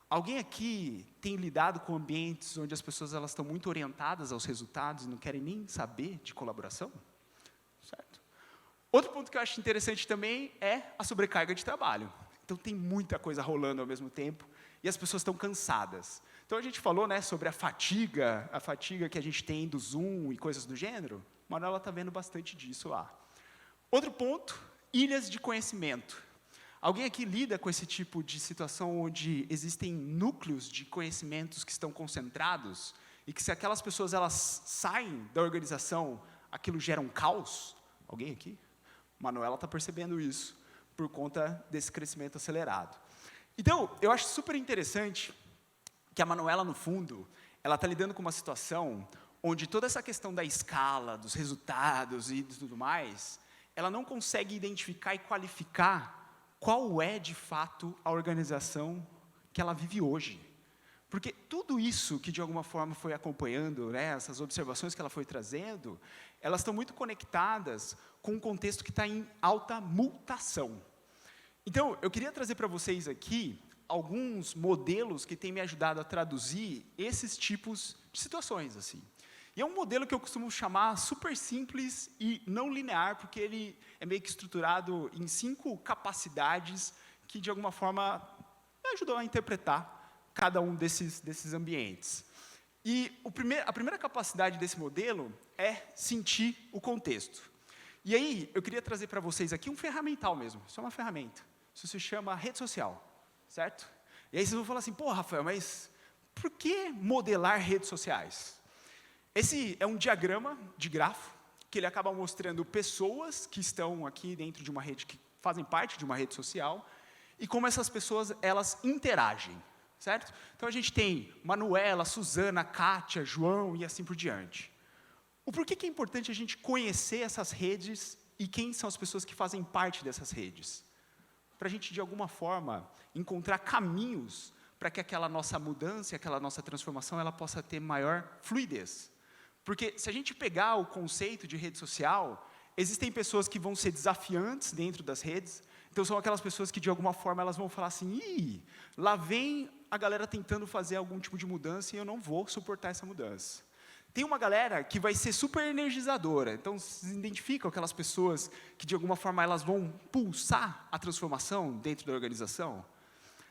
Alguém aqui tem lidado com ambientes onde as pessoas elas estão muito orientadas aos resultados e não querem nem saber de colaboração? Certo? Outro ponto que eu acho interessante também é a sobrecarga de trabalho. Então, tem muita coisa rolando ao mesmo tempo e as pessoas estão cansadas. Então, a gente falou, né, sobre a fatiga que a gente tem do Zoom e coisas do gênero. A Manuela está vendo bastante disso lá. Outro ponto, ilhas de conhecimento. Alguém aqui lida com esse tipo de situação onde existem núcleos de conhecimentos que estão concentrados e que se aquelas pessoas elas saem da organização, aquilo gera um caos? Alguém aqui? A Manuela está percebendo isso por conta desse crescimento acelerado. Então, eu acho super interessante que a Manuela, no fundo, ela está lidando com uma situação onde toda essa questão da escala, dos resultados e tudo mais, ela não consegue identificar e qualificar qual é, de fato, a organização que ela vive hoje. Porque tudo isso que, de alguma forma, foi acompanhando, né, essas observações que ela foi trazendo, elas estão muito conectadas com um contexto que está em alta mutação. Então, eu queria trazer para vocês aqui alguns modelos que têm me ajudado a traduzir esses tipos de situações, assim. E é um modelo que eu costumo chamar super simples e não linear, porque ele é meio que estruturado em 5 capacidades que, de alguma forma, me ajudam a interpretar cada um desses ambientes. E a primeira capacidade desse modelo é sentir o contexto. E aí, eu queria trazer para vocês aqui um ferramental mesmo, isso é uma ferramenta. Isso se chama rede social, certo? E aí vocês vão falar assim, pô, Rafael, mas por que modelar redes sociais? Esse é um diagrama de grafo, que ele acaba mostrando pessoas que estão aqui dentro de uma rede, que fazem parte de uma rede social, e como essas pessoas, elas interagem, certo? Então, a gente tem Manuela, Suzana, Kátia, João e assim por diante. O porquê que é importante a gente conhecer essas redes e quem são as pessoas que fazem parte dessas redes? Para a gente, de alguma forma, encontrar caminhos para que aquela nossa mudança, aquela nossa transformação, ela possa ter maior fluidez. Porque se a gente pegar o conceito de rede social, existem pessoas que vão ser desafiantes dentro das redes, então são aquelas pessoas que de alguma forma elas vão falar assim, ih, lá vem a galera tentando fazer algum tipo de mudança e eu não vou suportar essa mudança. Tem uma galera que vai ser super energizadora, então se identificam aquelas pessoas que de alguma forma elas vão pulsar a transformação dentro da organização.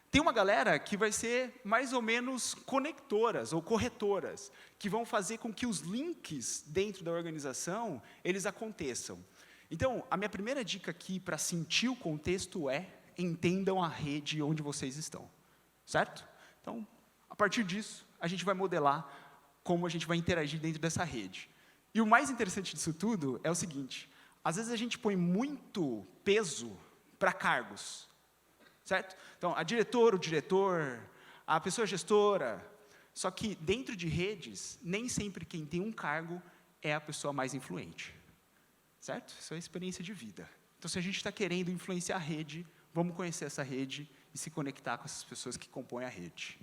Tem uma galera que vai ser mais ou menos conectoras ou corretoras, que vão fazer com que os links dentro da organização, eles aconteçam. Então, a minha primeira dica aqui para sentir o contexto é, entendam a rede onde vocês estão, certo? Então, a partir disso, a gente vai modelar como a gente vai interagir dentro dessa rede. E o mais interessante disso tudo é o seguinte, às vezes a gente põe muito peso para cargos, certo? Então, a diretora, o diretor, a pessoa gestora, só que dentro de redes, nem sempre quem tem um cargo é a pessoa mais influente, certo? Isso é experiência de vida. Então, se a gente está querendo influenciar a rede, vamos conhecer essa rede e se conectar com essas pessoas que compõem a rede.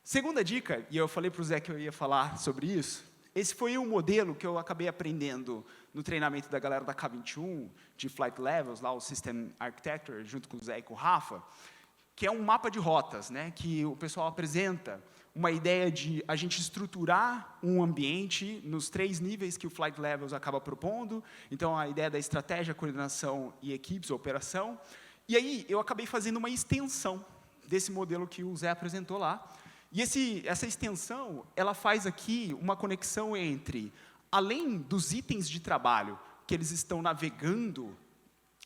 Segunda dica, e eu falei para o Zé que eu ia falar sobre isso, esse foi um modelo que eu acabei aprendendo no treinamento da galera da K21, de Flight Levels, lá o System Architecture, junto com o Zé e com o Rafa, que é um mapa de rotas, né, que o pessoal apresenta uma ideia de a gente estruturar um ambiente nos 3 níveis que o Flight Levels acaba propondo. Então, a ideia da estratégia, coordenação e equipes, operação. E aí, eu acabei fazendo uma extensão desse modelo que o Zé apresentou lá. E essa extensão, ela faz aqui uma conexão entre, além dos itens de trabalho que eles estão navegando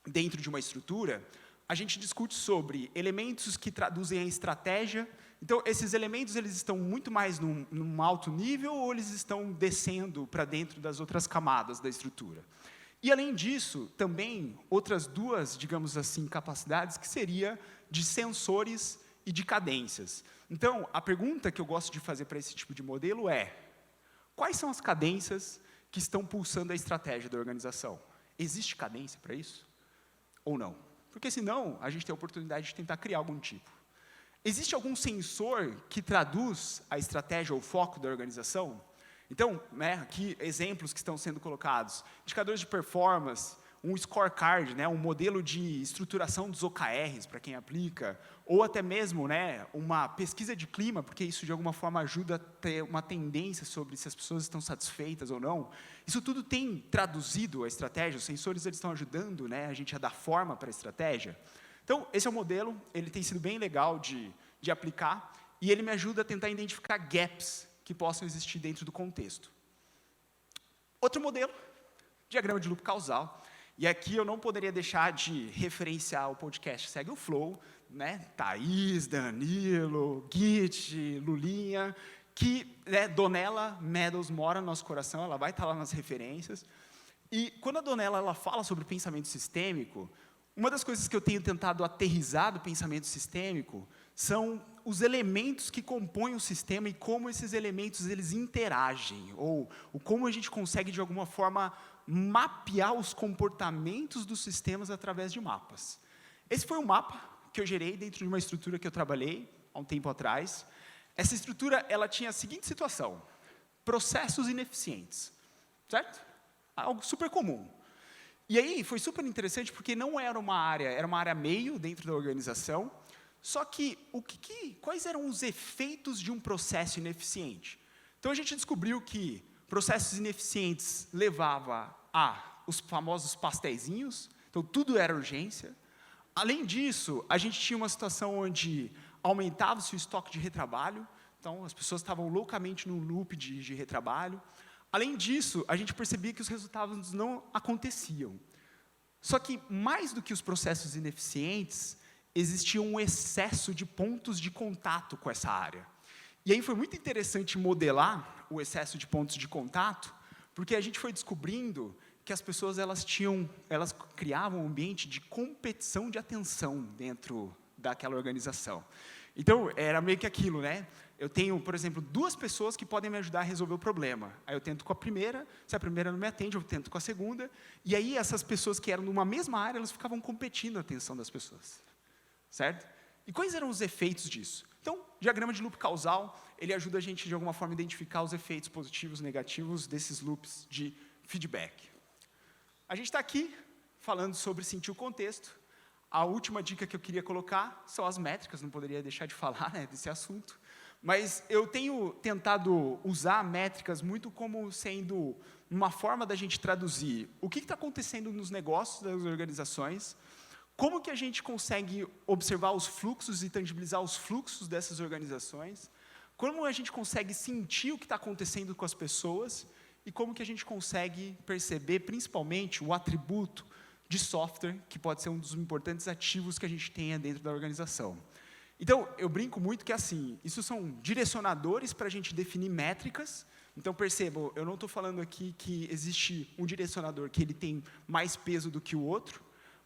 dentro de uma estrutura, a gente discute sobre elementos que traduzem a estratégia. Então, esses elementos eles estão muito mais num alto nível ou eles estão descendo para dentro das outras camadas da estrutura. E, além disso, também outras 2, digamos assim, capacidades, que seria de sensores e de cadências. Então, a pergunta que eu gosto de fazer para esse tipo de modelo é: quais são as cadências que estão pulsando a estratégia da organização? Existe cadência para isso? Ou não? Porque, senão, a gente tem a oportunidade de tentar criar algum tipo. Existe algum sensor que traduz a estratégia ou o foco da organização? Então, né, aqui, exemplos que estão sendo colocados. Indicadores de performance, um scorecard, né, um modelo de estruturação dos OKRs, para quem aplica, ou até mesmo, né, uma pesquisa de clima, porque isso, de alguma forma, ajuda a ter uma tendência sobre se as pessoas estão satisfeitas ou não. Isso tudo tem traduzido a estratégia, os sensores eles estão ajudando, né, a gente a dar forma para a estratégia. Então, esse é o modelo, ele tem sido bem legal de aplicar, e ele me ajuda a tentar identificar gaps que possam existir dentro do contexto. Outro modelo, diagrama de loop causal. E aqui eu não poderia deixar de referenciar o podcast Segue o Flow, né? Thaís, Danilo, Git, Lulinha, que né, Donella Meadows mora no nosso coração, ela vai estar lá nas referências. E quando a Donella ela fala sobre pensamento sistêmico, uma das coisas que eu tenho tentado aterrissar do pensamento sistêmico são os elementos que compõem o sistema e como esses elementos eles interagem, ou como a gente consegue, de alguma forma, mapear os comportamentos dos sistemas através de mapas. Esse foi um mapa que eu gerei dentro de uma estrutura que eu trabalhei há um tempo atrás. Essa estrutura ela tinha a seguinte situação: processos ineficientes, certo? Algo super comum. E aí foi super interessante porque não era uma área, era uma área meio dentro da organização. Só que quais eram os efeitos de um processo ineficiente? Então a gente descobriu que processos ineficientes levavam a os famosos pastéisinhos, então tudo era urgência. Além disso, a gente tinha uma situação onde aumentava-se o estoque de retrabalho, então as pessoas estavam loucamente num loop de retrabalho. Além disso, a gente percebia que os resultados não aconteciam. Só que, mais do que os processos ineficientes, existia um excesso de pontos de contato com essa área. E aí foi muito interessante modelar o excesso de pontos de contato, porque a gente foi descobrindo que as pessoas elas criavam um ambiente de competição de atenção dentro daquela organização. Então, era meio que aquilo, né? Eu tenho, por exemplo, 2 pessoas que podem me ajudar a resolver o problema. Aí eu tento com a primeira, se a primeira não me atende, eu tento com a segunda. E aí essas pessoas que eram numa mesma área, elas ficavam competindo a atenção das pessoas. Certo? E quais eram os efeitos disso? Então, diagrama de loop causal, ele ajuda a gente, de alguma forma, a identificar os efeitos positivos e negativos desses loops de feedback. A gente está aqui falando sobre sentir o contexto. A última dica que eu queria colocar são as métricas, não poderia deixar de falar né, desse assunto. Mas eu tenho tentado usar métricas muito como sendo uma forma da gente traduzir o que está acontecendo nos negócios das organizações, como que a gente consegue observar os fluxos e tangibilizar os fluxos dessas organizações, como a gente consegue sentir o que está acontecendo com as pessoas e como que a gente consegue perceber, principalmente, o atributo de software, que pode ser um dos importantes ativos que a gente tenha dentro da organização. Então, eu brinco muito que, assim, isso são direcionadores para a gente definir métricas. Então, percebam, eu não estou falando aqui que existe um direcionador que ele tem mais peso do que o outro,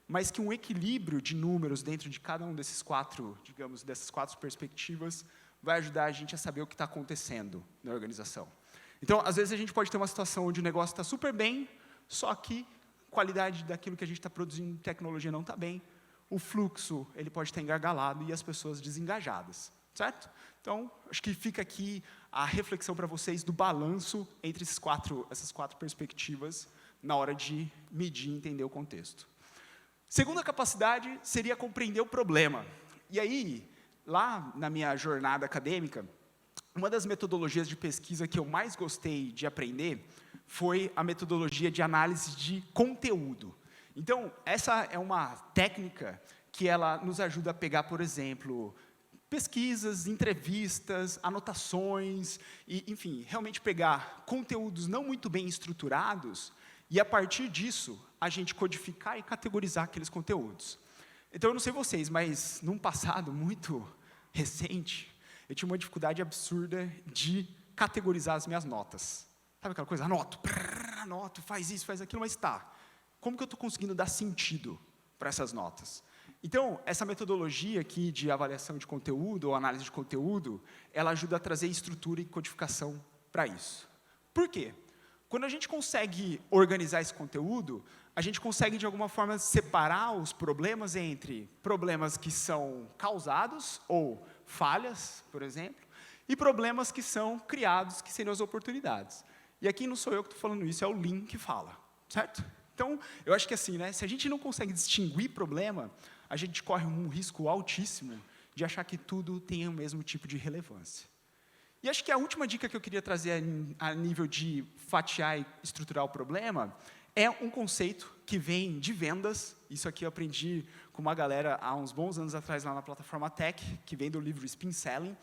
mas que um equilíbrio de números dentro de cada um desses quatro, digamos, dessas quatro perspectivas, vai ajudar a gente a saber o que está acontecendo na organização. Então, às vezes, a gente pode ter uma situação onde o negócio está super bem, só que a qualidade daquilo que a gente está produzindo em tecnologia não está bem, o fluxo ele pode estar engargalado e as pessoas desengajadas, certo? Então, acho que fica aqui a reflexão para vocês do balanço entre essas quatro perspectivas na hora de medir e entender o contexto. Segunda capacidade seria compreender o problema. E aí, lá na minha jornada acadêmica, uma das metodologias de pesquisa que eu mais gostei de aprender foi a metodologia de análise de conteúdo. Então, essa é uma técnica que ela nos ajuda a pegar, por exemplo, pesquisas, entrevistas, anotações, e, enfim, realmente pegar conteúdos não muito bem estruturados e, a partir disso, a gente codificar e categorizar aqueles conteúdos. Então, eu não sei vocês, mas num passado muito recente, eu tinha uma dificuldade absurda de categorizar as minhas notas. Sabe aquela coisa? Anoto, faz isso, faz aquilo, mas tá. Como que eu estou conseguindo dar sentido para essas notas? Então, essa metodologia aqui de avaliação de conteúdo ou análise de conteúdo, ela ajuda a trazer estrutura e codificação para isso. Por quê? Quando a gente consegue organizar esse conteúdo, a gente consegue, de alguma forma, separar os problemas entre problemas que são causados, ou falhas, por exemplo, e problemas que são criados, que seriam as oportunidades. E aqui não sou eu que estou falando isso, é o Lean que fala, certo? Então, eu acho que assim, né, se a gente não consegue distinguir problema, a gente corre um risco altíssimo de achar que tudo tem o mesmo tipo de relevância. E acho que a última dica que eu queria trazer a nível de fatiar e estruturar o problema é um conceito que vem de vendas. Isso aqui eu aprendi com uma galera há uns bons anos atrás lá na plataforma Tech, que vem do livro Spin Selling,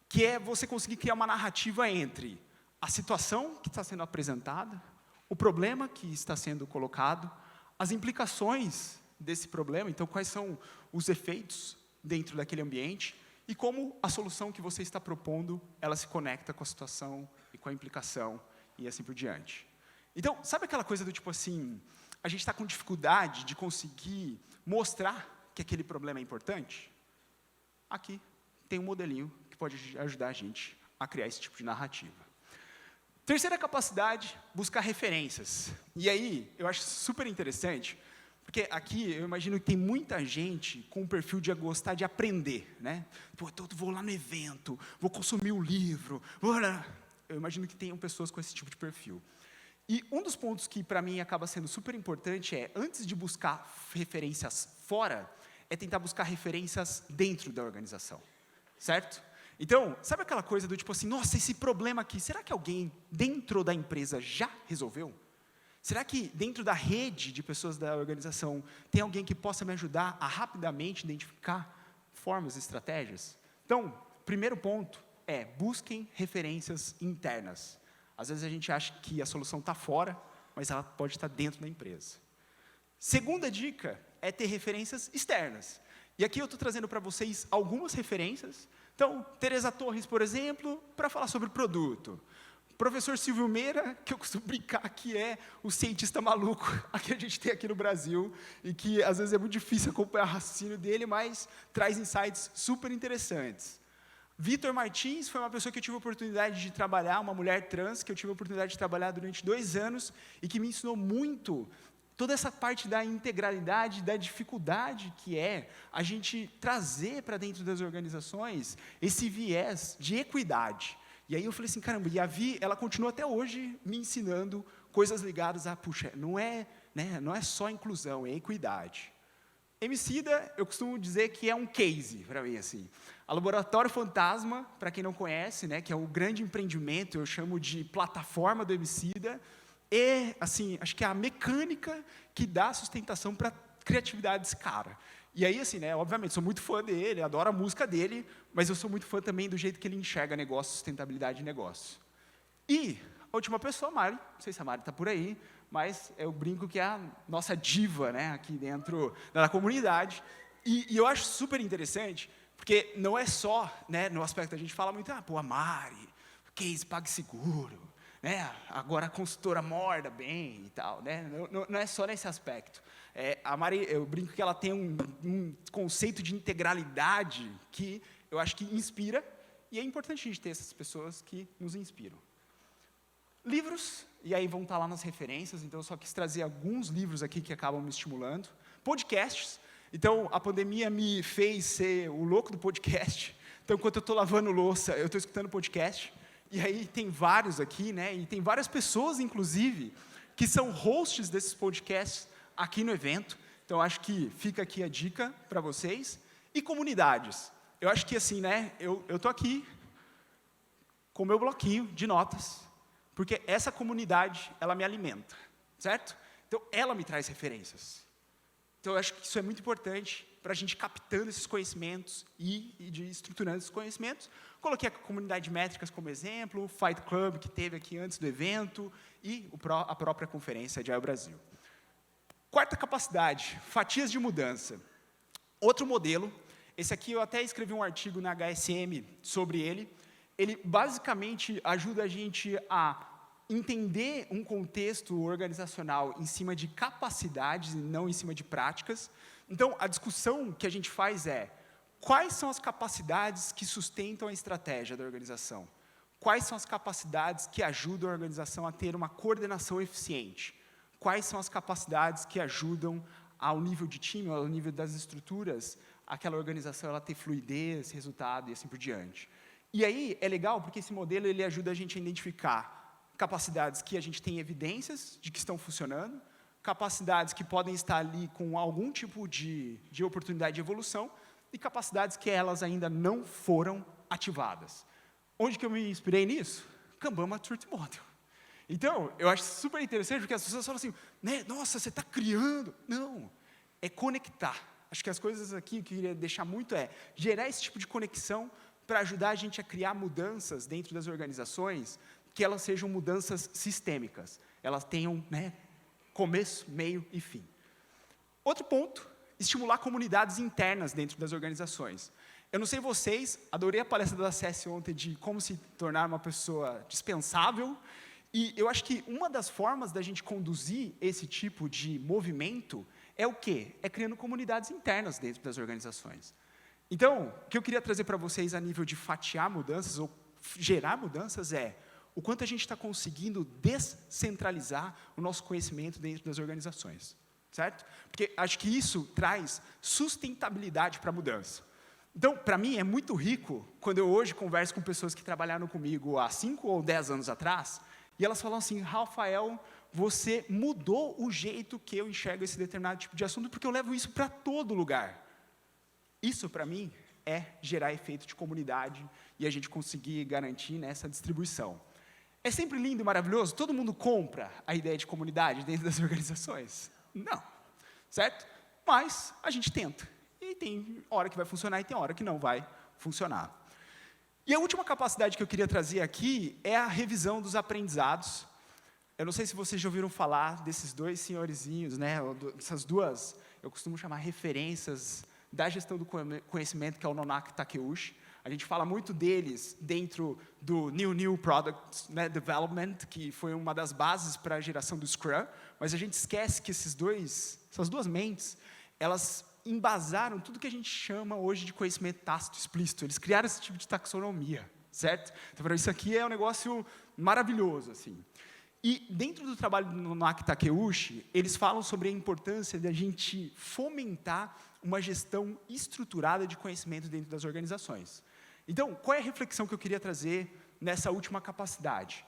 que é você conseguir criar uma narrativa entre a situação que está sendo apresentada, o problema que está sendo colocado, as implicações desse problema, então quais são os efeitos dentro daquele ambiente e como a solução que você está propondo, ela se conecta com a situação e com a implicação e assim por diante. Então, sabe aquela coisa do tipo assim, a gente está com dificuldade de conseguir mostrar que aquele problema é importante? Aqui tem um modelinho que pode ajudar a gente a criar esse tipo de narrativa. Terceira capacidade, buscar referências. E aí, eu acho super interessante, porque aqui eu imagino que tem muita gente com um perfil de gostar de aprender, né? Pô, então eu vou lá no evento, vou consumir um livro, eu imagino que tenham pessoas com esse tipo de perfil. E um dos pontos que para mim acaba sendo super importante é, antes de buscar referências fora, é tentar buscar referências dentro da organização, certo? Então, sabe aquela coisa do tipo assim, nossa, esse problema aqui, será que alguém dentro da empresa já resolveu? Será que dentro da rede de pessoas da organização tem alguém que possa me ajudar a rapidamente identificar formas e estratégias? Então, primeiro ponto é, busquem referências internas. Às vezes a gente acha que a solução está fora, mas ela pode estar dentro da empresa. Segunda dica é ter referências externas. E aqui eu estou trazendo para vocês algumas referências. Então, Teresa Torres, por exemplo, para falar sobre produto. Professor Silvio Meira, que eu costumo brincar que é o cientista maluco que a gente tem aqui no Brasil, e que às vezes é muito difícil acompanhar o raciocínio dele, mas traz insights super interessantes. Vitor Martins foi uma pessoa que eu tive a oportunidade de trabalhar, uma mulher trans, que eu tive a oportunidade de trabalhar durante 2 anos, e que me ensinou muito toda essa parte da integralidade, da dificuldade que é a gente trazer para dentro das organizações esse viés de equidade. E aí eu falei assim, caramba, e a Vi, ela continua até hoje me ensinando coisas ligadas a, puxa, não é só inclusão, é equidade. Emicida, eu costumo dizer que é um case para mim, assim. A Laboratório Fantasma, para quem não conhece, né, que é um grande empreendimento, eu chamo de plataforma do Emicida, é, assim, acho que é a mecânica que dá sustentação para a criatividade desse cara. E aí, assim, né, obviamente, sou muito fã dele, adoro a música dele, mas eu sou muito fã também do jeito que ele enxerga negócio, sustentabilidade de negócio. E a última pessoa, a Mari, não sei se a Mari está por aí, mas eu brinco que é a nossa diva, né, aqui dentro da comunidade. E eu acho super interessante, Porque não é só, né, no aspecto, a gente fala muito, pô, a Mari, case PagSeguro, né, agora a consultora morda bem e tal, né, não é só nesse aspecto. A Mari, eu brinco que ela tem um conceito de integralidade que eu acho que inspira, e é importante a gente ter essas pessoas que nos inspiram. Livros, e aí vão estar lá nas referências, então eu só quis trazer alguns livros aqui que acabam me estimulando. Podcasts, então a pandemia me fez ser o louco do podcast, então enquanto eu estou lavando louça, eu estou escutando podcast, e aí tem vários aqui, né, e tem várias pessoas, inclusive, que são hosts desses podcasts aqui no evento, então acho que fica aqui a dica para vocês. E comunidades, eu acho que assim, né, eu estou aqui com o meu bloquinho de notas, porque essa comunidade, ela me alimenta, certo? Então, ela me traz referências. Então, eu acho que isso é muito importante para a gente captando esses conhecimentos e estruturando esses conhecimentos. Coloquei a comunidade de métricas como exemplo, o Fight Club, que teve aqui antes do evento, e a própria conferência de Agile Brasil. Quarta capacidade, fatias de mudança. Outro modelo, esse aqui eu até escrevi um artigo na HSM sobre ele. Ele basicamente ajuda a gente a entender um contexto organizacional em cima de capacidades e não em cima de práticas. Então, a discussão que a gente faz é: quais são as capacidades que sustentam a estratégia da organização? Quais são as capacidades que ajudam a organização a ter uma coordenação eficiente? Quais são as capacidades que ajudam ao nível de time, ao nível das estruturas, aquela organização ela ter fluidez, resultado e assim por diante? E aí é legal porque esse modelo ele ajuda a gente a identificar capacidades que a gente tem evidências de que estão funcionando, capacidades que podem estar ali com algum tipo de oportunidade de evolução e capacidades que elas ainda não foram ativadas. Onde que eu me inspirei nisso? Kanban Maturity Model. Então, eu acho super interessante porque as pessoas falam assim, né, nossa, você está criando. Não, é conectar. Acho que as coisas aqui que eu queria deixar muito é gerar esse tipo de conexão para ajudar a gente a criar mudanças dentro das organizações, que elas sejam mudanças sistêmicas. Elas tenham, né, começo, meio e fim. Outro ponto, estimular comunidades internas dentro das organizações. Eu não sei vocês, adorei a palestra da Cessi ontem de como se tornar uma pessoa dispensável, e eu acho que uma das formas da gente conduzir esse tipo de movimento é o quê? É criando comunidades internas dentro das organizações. Então, o que eu queria trazer para vocês a nível de fatiar mudanças ou gerar mudanças é o quanto a gente está conseguindo descentralizar o nosso conhecimento dentro das organizações, certo? Porque acho que isso traz sustentabilidade para a mudança. Então, para mim, é muito rico quando eu hoje converso com pessoas que trabalharam comigo há 5 ou 10 anos atrás, e elas falam assim, Rafael, você mudou o jeito que eu enxergo esse determinado tipo de assunto, porque eu levo isso para todo lugar. Isso, para mim, é gerar efeito de comunidade e a gente conseguir garantir nessa distribuição. É sempre lindo e maravilhoso? Todo mundo compra a ideia de comunidade dentro das organizações? Não, certo? Mas a gente tenta. E tem hora que vai funcionar e tem hora que não vai funcionar. E a última capacidade que eu queria trazer aqui é a revisão dos aprendizados. Eu não sei se vocês já ouviram falar desses dois senhorizinhos, né? Essas duas, eu costumo chamar referências da gestão do conhecimento, que é o Nonaki Takeuchi. A gente fala muito deles dentro do New Product, né, Development, que foi uma das bases para a geração do Scrum, mas a gente esquece que essas duas mentes, elas embasaram tudo que a gente chama hoje de conhecimento tácito explícito. Eles criaram esse tipo de taxonomia, certo? Então, isso aqui é um negócio maravilhoso, assim. E dentro do trabalho do Nonaki Takeuchi, eles falam sobre a importância de a gente fomentar uma gestão estruturada de conhecimento dentro das organizações. Então, qual é a reflexão que eu queria trazer nessa última capacidade?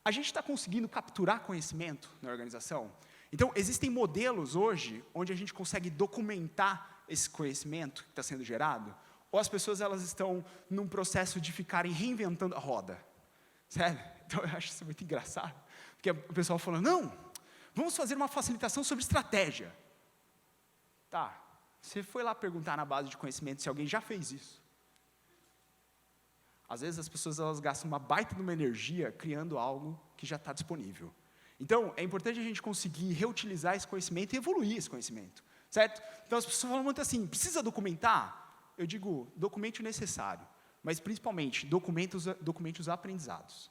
A gente está conseguindo capturar conhecimento na organização? Então, existem modelos hoje onde a gente consegue documentar esse conhecimento que está sendo gerado? Ou as pessoas elas estão num processo de ficarem reinventando a roda? Sério? Então, eu acho isso muito engraçado. Porque o pessoal falando, não, vamos fazer uma facilitação sobre estratégia. Tá, você foi lá perguntar na base de conhecimento se alguém já fez isso. Às vezes as pessoas elas gastam uma baita de uma energia criando algo que já está disponível. Então, é importante a gente conseguir reutilizar esse conhecimento e evoluir esse conhecimento, certo? Então, as pessoas falam muito assim, precisa documentar? eu digo documente o necessário, mas principalmente documentos aprendizados.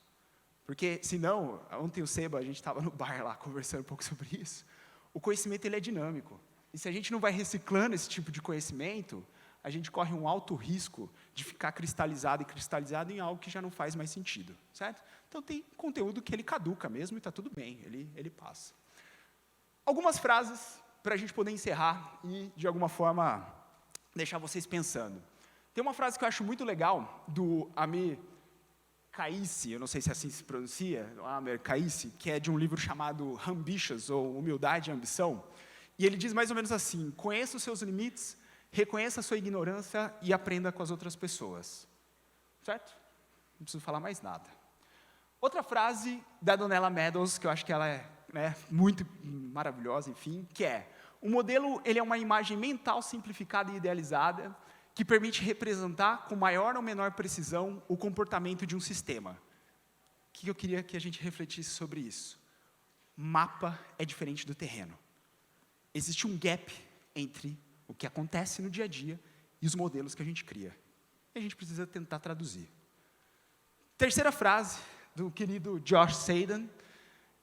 Porque, senão, ontem o Seba, a gente estava no bar lá conversando um pouco sobre isso, o conhecimento ele é dinâmico. E se a gente não vai reciclando esse tipo de conhecimento, a gente corre um alto risco de ficar cristalizado em algo que já não faz mais sentido, certo? Então, tem conteúdo que ele caduca mesmo e está tudo bem, ele passa. Algumas frases para a gente poder encerrar e, de alguma forma, deixar vocês pensando. Tem uma frase que eu acho muito legal, do Amir Kaisi, eu não sei se assim se pronuncia, Amir Kaisi, que é de um livro chamado Ambitious, ou Humildade e Ambição, e ele diz mais ou menos assim: conheça os seus limites, reconheça a sua ignorância e aprenda com as outras pessoas. Certo? Não preciso falar mais nada. Outra frase da Donella Meadows, que eu acho que ela é muito maravilhosa, enfim, que é: o modelo ele é uma imagem mental simplificada e idealizada que permite representar com maior ou menor precisão o comportamento de um sistema. O que eu queria que a gente refletisse sobre isso? Mapa é diferente do terreno. Existe um gap entre o que acontece no dia a dia e os modelos que a gente cria. E a gente precisa tentar traduzir. Terceira frase do querido Josh Sadan,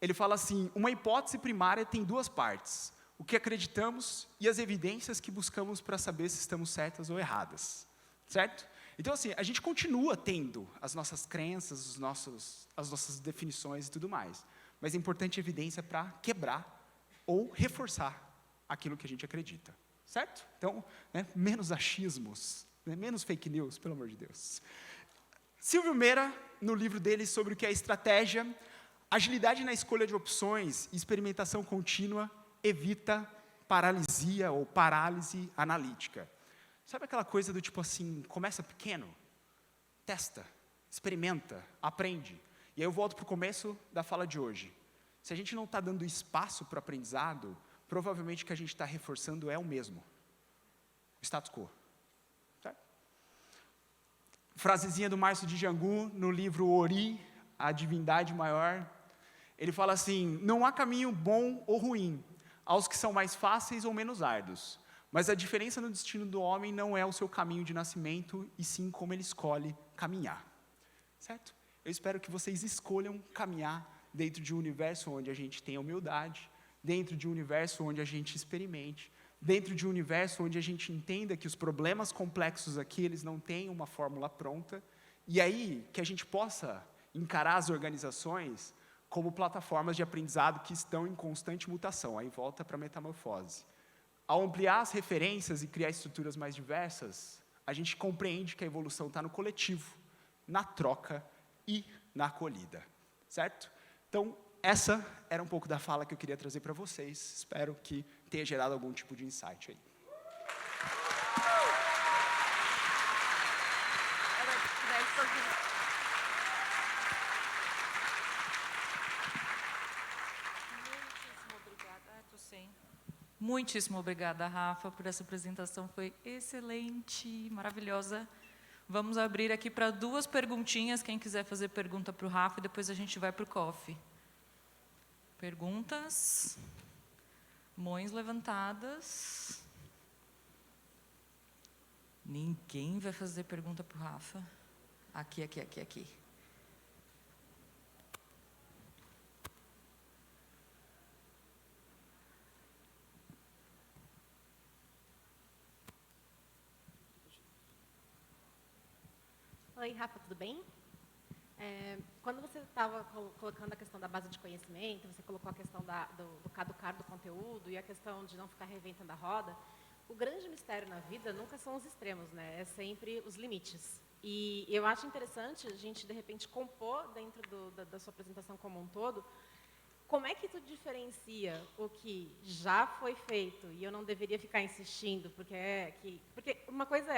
ele fala assim: uma hipótese primária tem duas partes: o que acreditamos e as evidências que buscamos para saber se estamos certas ou erradas. Certo? Então, assim, a gente continua tendo as nossas crenças, as nossas definições e tudo mais. Mas é importante evidência para quebrar ou reforçar aquilo que a gente acredita. Certo? Então, menos achismos, menos fake news, pelo amor de Deus. Silvio Meira, no livro dele sobre o que é estratégia, agilidade na escolha de opções e experimentação contínua evita paralisia ou parálise analítica. Sabe aquela coisa do tipo assim, começa pequeno, testa, experimenta, aprende. E aí eu volto para o começo da fala de hoje. Se a gente não está dando espaço para o aprendizado, provavelmente o que a gente está reforçando é o mesmo. O status quo. Certo? Frasezinha do Márcio de Jangu, no livro Ori, A Divindade Maior. Ele fala assim: não há caminho bom ou ruim, aos que são mais fáceis ou menos árduos. Mas a diferença no destino do homem não é o seu caminho de nascimento, e sim como ele escolhe caminhar. Certo? Eu espero que vocês escolham caminhar dentro de um universo onde a gente tenha humildade, dentro de um universo onde a gente experimente, dentro de um universo onde a gente entenda que os problemas complexos aqui, eles não têm uma fórmula pronta, e aí que a gente possa encarar as organizações como plataformas de aprendizado que estão em constante mutação. Aí volta para a metamorfose. Ao ampliar as referências e criar estruturas mais diversas, a gente compreende que a evolução está no coletivo, na troca e na acolhida. Certo? Então, essa era um pouco da fala que eu queria trazer para vocês. Espero que tenha gerado algum tipo de insight aí. Muitíssimo obrigada, Rafa, por essa apresentação. Foi excelente, maravilhosa. Vamos abrir aqui para 2 perguntinhas. Quem quiser fazer pergunta para o Rafa, e depois a gente vai para o coffee. Perguntas? Mãos levantadas. Ninguém vai fazer pergunta para o Rafa? Aqui. Oi, Rafa, tudo bem? Quando você estava colocando a questão da base de conhecimento, você colocou a questão do caducar do conteúdo e a questão de não ficar reinventando a roda, o grande mistério na vida nunca são os extremos, né? É sempre os limites. E eu acho interessante a gente, de repente, compor dentro da sua apresentação como um todo, como é que tu diferencia o que já foi feito e eu não deveria ficar insistindo, porque uma coisa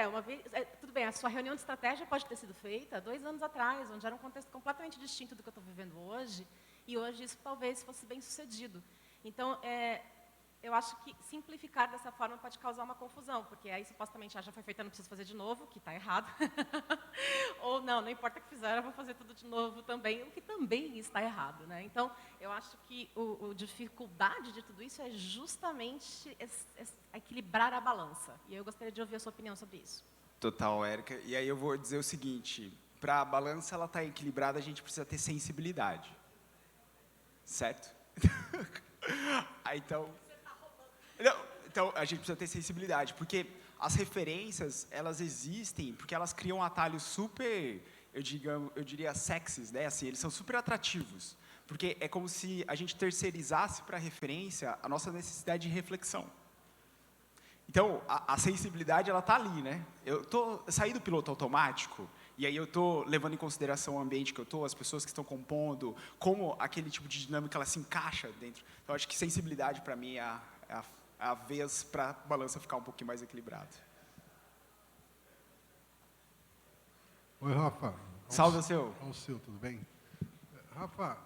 tudo bem, a sua reunião de estratégia pode ter sido feita 2 anos atrás, onde era um contexto completamente distinto do que eu estou vivendo hoje, e hoje isso talvez fosse bem sucedido. Então, eu acho que simplificar dessa forma pode causar uma confusão, porque aí supostamente já foi feito, eu não preciso fazer de novo, que está errado. Ou não importa o que fizeram, eu vou fazer tudo de novo também, o que também está errado, né? Então, eu acho que a dificuldade de tudo isso é justamente equilibrar a balança. E eu gostaria de ouvir a sua opinião sobre isso. Total, Érica. E aí eu vou dizer o seguinte, para a balança ela estar equilibrada, a gente precisa ter sensibilidade. Certo? Então... Não, então, a gente precisa ter sensibilidade, porque as referências, elas existem, porque elas criam atalhos super, eu diria, sexys, né? Assim, eles são super atrativos, porque é como se a gente terceirizasse para a referência a nossa necessidade de reflexão. Então, a sensibilidade, ela está ali, né? Eu saí do piloto automático, e aí eu estou levando em consideração o ambiente que eu estou, as pessoas que estão compondo, como aquele tipo de dinâmica ela se encaixa dentro. Então, acho que sensibilidade, para mim, é a vez para a balança ficar um pouquinho mais equilibrada. Oi, Rafa. Salve, Alceu. Alceu, tudo bem? Rafa,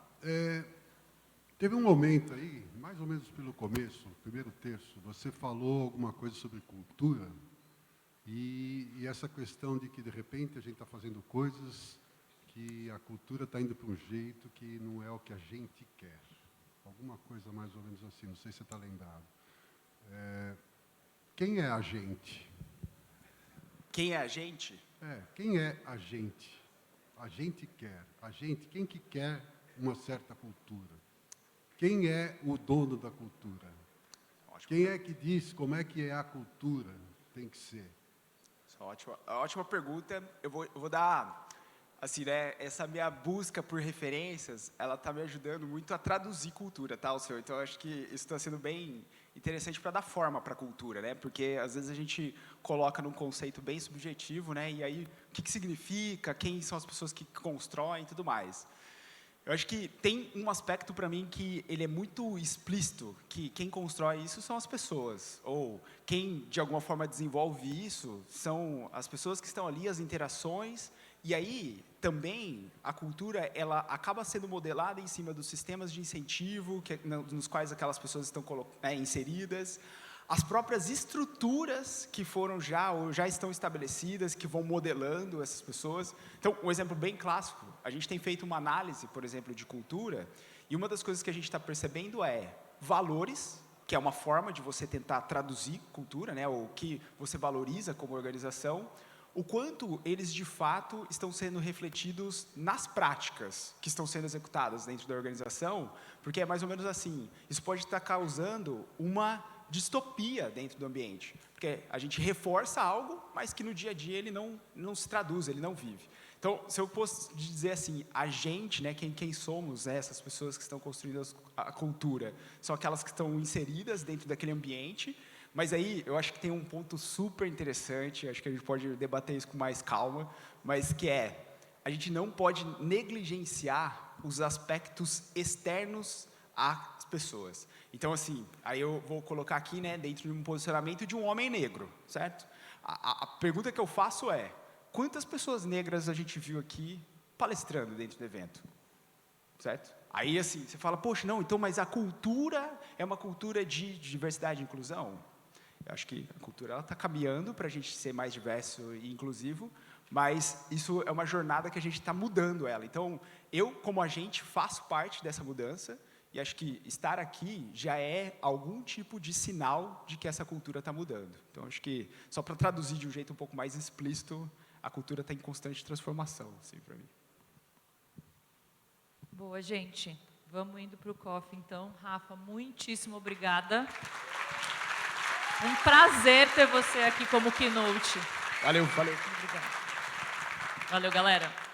teve um momento aí, mais ou menos pelo começo, primeiro terço, você falou alguma coisa sobre cultura e essa questão de que, de repente, a gente está fazendo coisas que a cultura está indo para um jeito que não é o que a gente quer. Alguma coisa mais ou menos assim, não sei se você está lembrado. Quem é a gente? Quem é a gente? Quem é a gente? A gente quer. A gente, quem que quer uma certa cultura? Quem é o dono da cultura? Quem é que diz como é que a cultura tem que ser? Ótima pergunta. Eu vou dar, assim, né, essa minha busca por referências, ela está me ajudando muito a traduzir cultura, tá, Alceu? Então, eu acho que isso está sendo bem interessante para dar forma para a cultura, né? Porque às vezes a gente coloca num conceito bem subjetivo, né? E aí o que significa, quem são as pessoas que constroem e tudo mais. Eu acho que tem um aspecto para mim que ele é muito explícito, que quem constrói isso são as pessoas, ou quem de alguma forma desenvolve isso são as pessoas que estão ali, as interações. E aí, também, a cultura, ela acaba sendo modelada em cima dos sistemas de incentivo nos quais aquelas pessoas estão inseridas, as próprias estruturas que foram ou já estão estabelecidas, que vão modelando essas pessoas. Então, um exemplo bem clássico, a gente tem feito uma análise, por exemplo, de cultura, e uma das coisas que a gente está percebendo é valores, que é uma forma de você tentar traduzir cultura, né, o que você valoriza como organização, o quanto eles, de fato, estão sendo refletidos nas práticas que estão sendo executadas dentro da organização, porque é mais ou menos assim, isso pode estar causando uma distopia dentro do ambiente, porque a gente reforça algo, mas que no dia a dia ele não se traduz, ele não vive. Então, se eu posso dizer assim, a gente, né, quem somos, né, essas pessoas que estão construindo a cultura, são aquelas que estão inseridas dentro daquele ambiente. Mas aí, eu acho que tem um ponto super interessante, acho que a gente pode debater isso com mais calma, mas que a gente não pode negligenciar os aspectos externos às pessoas. Então, assim, aí eu vou colocar aqui, né, dentro de um posicionamento de um homem negro, certo? A pergunta que eu faço é, quantas pessoas negras a gente viu aqui palestrando dentro do evento? Certo? Aí, assim, você fala, poxa, não, então, mas a cultura é uma cultura de diversidade e inclusão? Eu acho que a cultura está caminhando para a gente ser mais diverso e inclusivo, mas isso é uma jornada que a gente está mudando ela. Então, eu, como agente, faço parte dessa mudança e acho que estar aqui já é algum tipo de sinal de que essa cultura está mudando. Então, acho que, só para traduzir de um jeito um pouco mais explícito, a cultura está em constante transformação, assim, para mim. Boa, gente. Vamos indo para o coffee, então. Rafa, muitíssimo obrigada. Um prazer ter você aqui como keynote. Valeu. Obrigada. Valeu, galera.